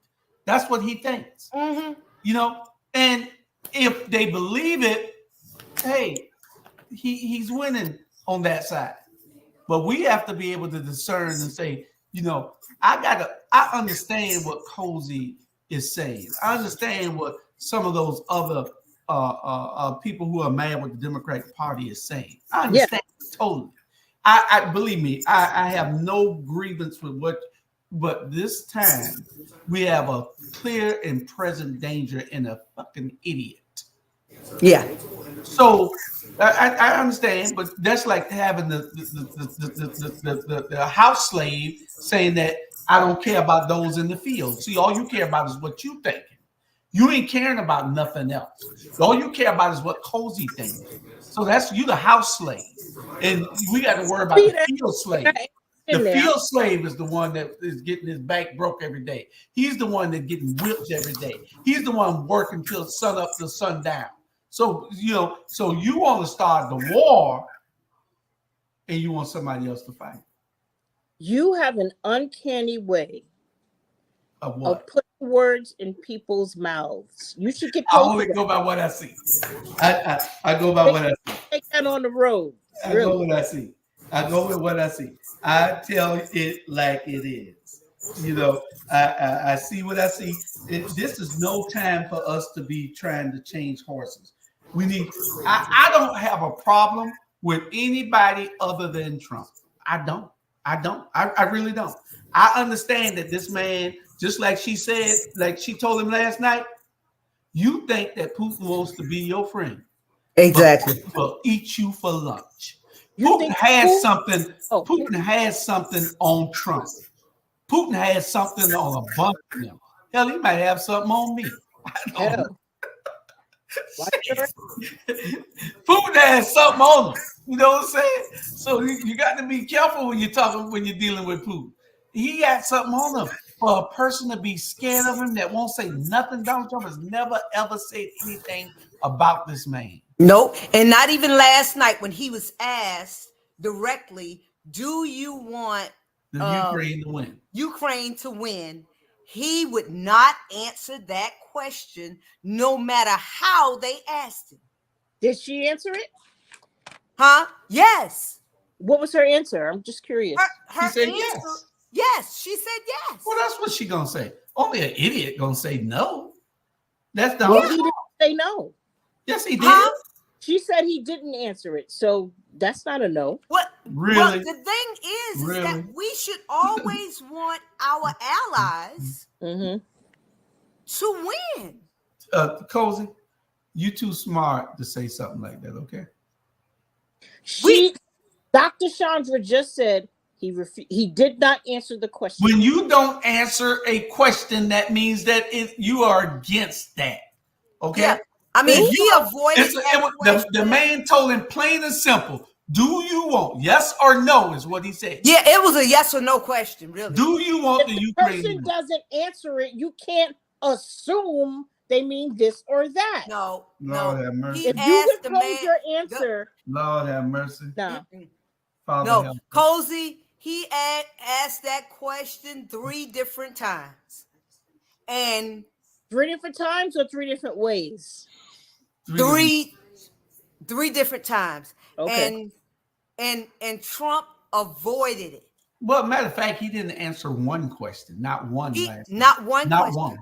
That's what he thinks. You know, and if they believe it, hey, he's winning on that side. But we have to be able to discern and say, you know, I understand what Cozy is saying. I understand what some of those other people who are mad with the Democratic Party is saying. I understand totally. I believe me, I have no grievance with what, but this time we have a clear and present danger in a fucking idiot. Yeah. So I understand, but that's like having the house slave saying that I don't care about those in the field. See, all you care about is what you think. You ain't caring about nothing else. All you care about is what Cozy thinks. So that's you, the house slave, and we got to worry about the field slave. The field slave is the one that is getting his back broke every day. He's the one that's getting whipped every day. He's the one working till sun up to sundown. So you know, so you want to start the war, and you want somebody else to fight. You have an uncanny way of putting words in people's mouths. You should get. I only go by what I see. I go by what I see. Take that on the road. I go with what I see. I go with what I see. I tell it like it is. You know, I see what I see. This is no time for us to be trying to change horses. We need. I don't have a problem with anybody other than Trump. I don't. I really don't. I understand that this man, just like she said, like she told him last night, you think that Putin wants to be your friend. Exactly. Will eat you for lunch. Putin has something. Putin has something on Trump. Putin has something on a bunch of them. Hell, he might have something on me. I don't know. Putin has something on him. You know what I'm saying? So you got to be careful when you're dealing with Putin. He got something on him. For a person to be scared of him that won't say nothing, Donald Trump has never ever said anything about this man. Nope. And not even last night when he was asked directly, do you want Ukraine to win? He would not answer that question no matter how they asked him. Did she answer it? Huh? Yes. What was her answer? I'm just curious. Her answer, Yes, she said yes. Well, that's what she gonna say. Only an idiot gonna say no. That's the Well, whole. he didn't say no. Yes, he did. Huh? She said he didn't answer it, so that's not a no. What? Really? Well, the thing is Really? that we should always want our allies to win. Cozy, you too smart to say something like that. Okay. Dr. Chandra just said he did not answer the question. When you don't answer a question, that means that you are against that. Okay. Yeah. I mean, he avoided the man told him plain and simple. Do you want yes or no? Is what he said. Yeah, it was a yes or no question, really. Do you want if the the Ukraine? person doesn't answer it, you can't assume they mean this or that. No. Lord have mercy. If you withhold your answer, Lord have mercy. no. Father, Cozy, he asked that question 3 different times. And 3 different times or 3 different ways? 3 different times. Okay. And Trump avoided it. Well, matter of fact, he didn't answer one question. Not one. Not one Not question. one.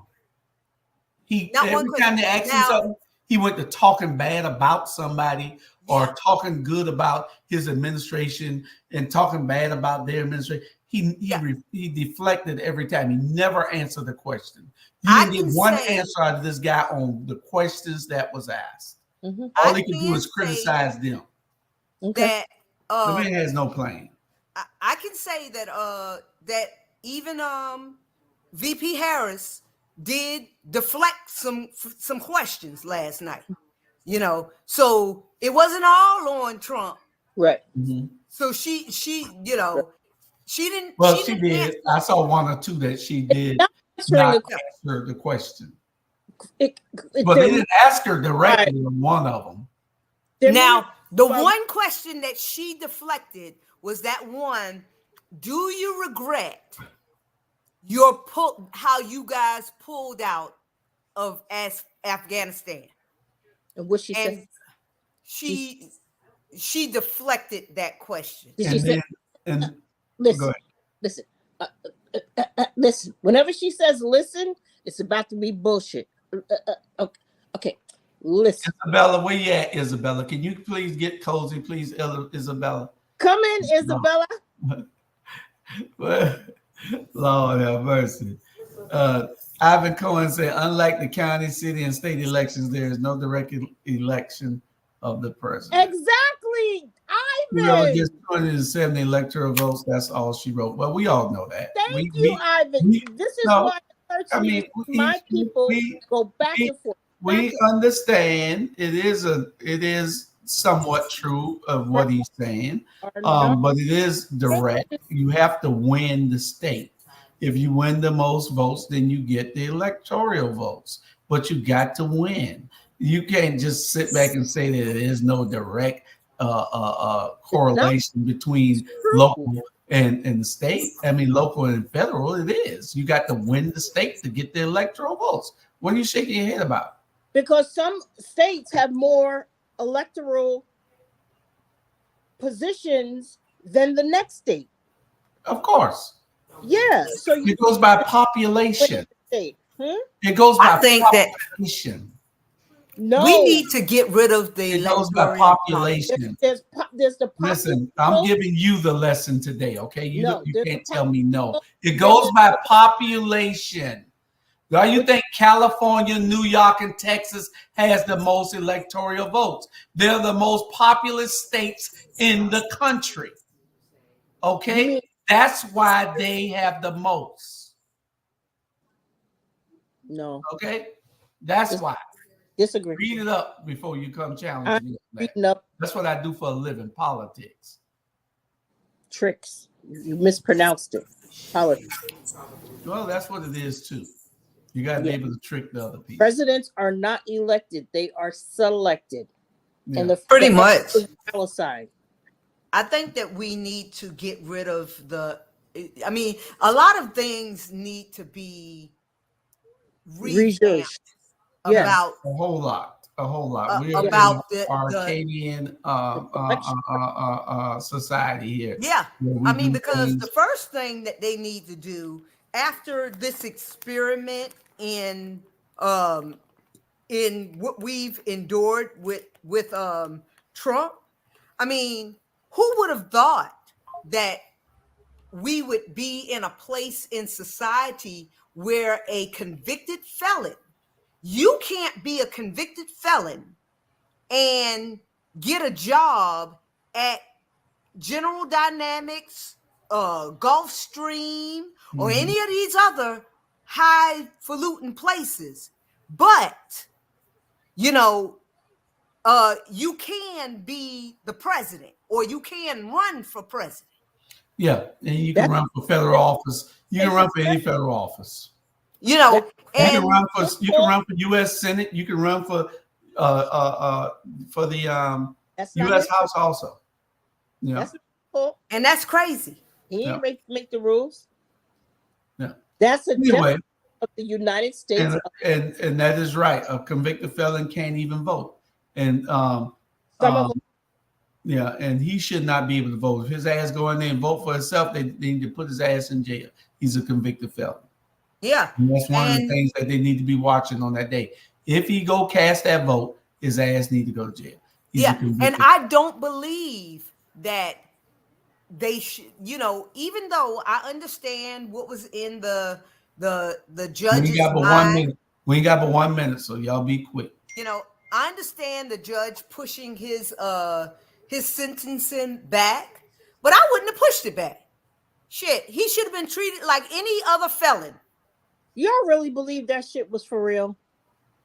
He Not every one time question. they asked him Now- something, he went to talking bad about somebody or talking good about his administration and talking bad about their administration. He deflected every time. He never answered the question. You didn't get one answer out of this guy on the questions that was asked. All he could do is criticize them. That The man has no plan. I can say that that even VP Harris did deflect some questions last night. You know, so it wasn't all on Trump. Right. So she you know, she didn't. Well, she she didn't did. answer. I saw 1 or 2 that she did Not not answering answer the question. But But they didn't ask her directly on one of them. Now, the one question that she deflected was that one: do you regret how you guys pulled out of Afghanistan? And what she said? She deflected that question. Did she say? Listen, Go ahead. Listen. Whenever she says "listen," it's about to be bullshit. Okay. Listen. Isabella, where you at, Isabella? Can you please get Cozy, please, Isabella? Come in, Isabella. Well, Lord have mercy. Ivan Cohen said, unlike the county, city, and state elections, there is no direct election of the president. Exactly, Whoever Ivan. gets 270 electoral votes, that's all she wrote. Well, we all know that. Thank you, Ivan. This is why my people go back and forth. We understand it is somewhat true of what he's saying, but it is direct. You have to win the state. If you win the most votes, then you get the electoral votes. But you got to win. You can't just sit back and say that there is no direct correlation between local and the state. I mean, local and federal, it is. You got to win the state to get the electoral votes. What are you shaking your head about? Because some states have more electoral positions than the next state. Of course. Yeah. So it goes by population. It goes by that population. No, we need to get rid of the. It goes by population. There's the Listen, I'm giving you the lesson today, okay? You can't tell me no. It There's goes by population. Now you think California, New York, and Texas has the most electoral votes? They're the most populous states in the country. Okay? That's why they have the most. No. Okay? That's why. Disagree. Read it up before you come challenge me. That's what I do for a living, politics. Tricks. You mispronounced it. Politics. Well, that's what it is too. You got to be able to trick the other people. Presidents are not elected; they are selected, and pretty much. Side. I think that we need to get rid of I mean, a lot of things need to be revamped Yeah. about a whole lot. A whole lot. We are about the Arcadian society here. Yeah, I mean, because things. the first thing that they need to do after this experiment in what we've endured with Trump, I mean, who would have thought that we would be in a place in society where a convicted felon, you can't be a convicted felon and get a job at General Dynamics, Gulfstream, or any of these other highfalutin places. But, you know, you can be the president, or you can run for president. Yeah, and you can run for federal office. You can run for any federal office. You know, you can run for U.S. Senate. You can run for the U.S. House also. Yeah, that's cool. And that's crazy. He ain't make the rules. Yeah, that's a anyway of the United States, and that is right. A convicted felon can't even vote, and some of them. Yeah, and he should not be able to vote. If his ass go in there and vote for himself, they need to put his ass in jail. He's a convicted felon. Yeah. And that's one of the things that they need to be watching on that day. If he go cast that vote, his ass need to go to jail. And I don't believe that they should, you know, even though I understand what was in the judge's mind. We ain't got but 1 minute, so y'all be quick. You know, I understand the judge pushing his sentencing back, but I wouldn't have pushed it back. Shit, he should have been treated like any other felon. Y'all really believe that shit was for real?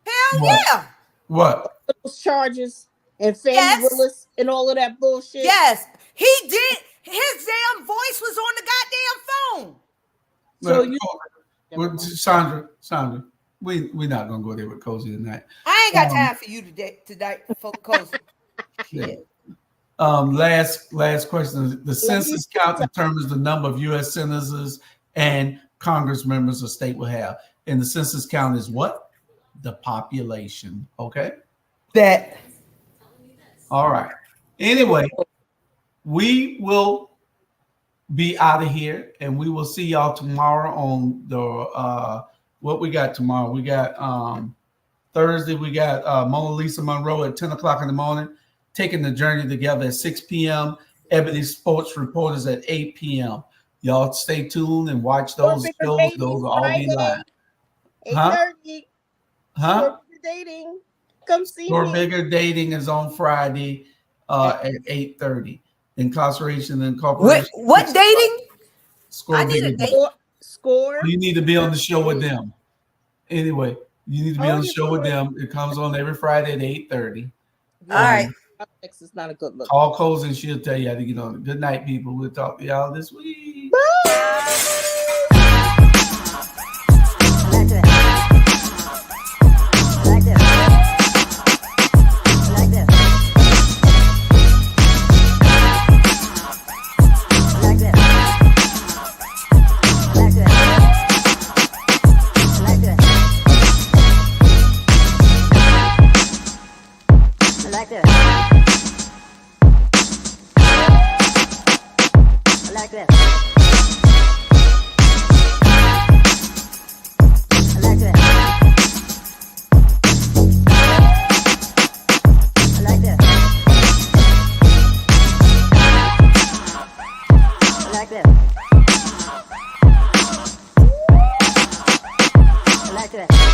Hell yeah. What? Those charges and Fannie Willis and all of that bullshit. Yes, he did. His damn voice was on the goddamn phone. So Sandra, we're not gonna go there with Cozy tonight. I ain't got time for you today, Cozy. Shit. Last question. The census count determines the number of U.S. senators and Congress members a state will have. And the census count is what? The population. Okay? That. All right. Anyway, we will be out of here, and we will see y'all tomorrow on the what we got tomorrow. We got Thursday, we got Mona Lisa Monroe at 10 o'clock in the morning, taking the journey together at 6 p.m. Ebony Sports Reporters at 8 p.m. Y'all stay tuned and watch those shows. Those will all be live. 8:30. Huh? Dating. Come see Score me. Bigger Dating is on Friday at 8:30. Incarceration and Incorporation. What dating? Score Bigger Dating. Score. You need to be on the show with them. Anyway, you need to be on the show with them. It comes on every Friday at 8:30. All right. It's not a good look. Call Coles and she'll tell you how to get on it. Good night, people. We'll talk to y'all this week. Bye.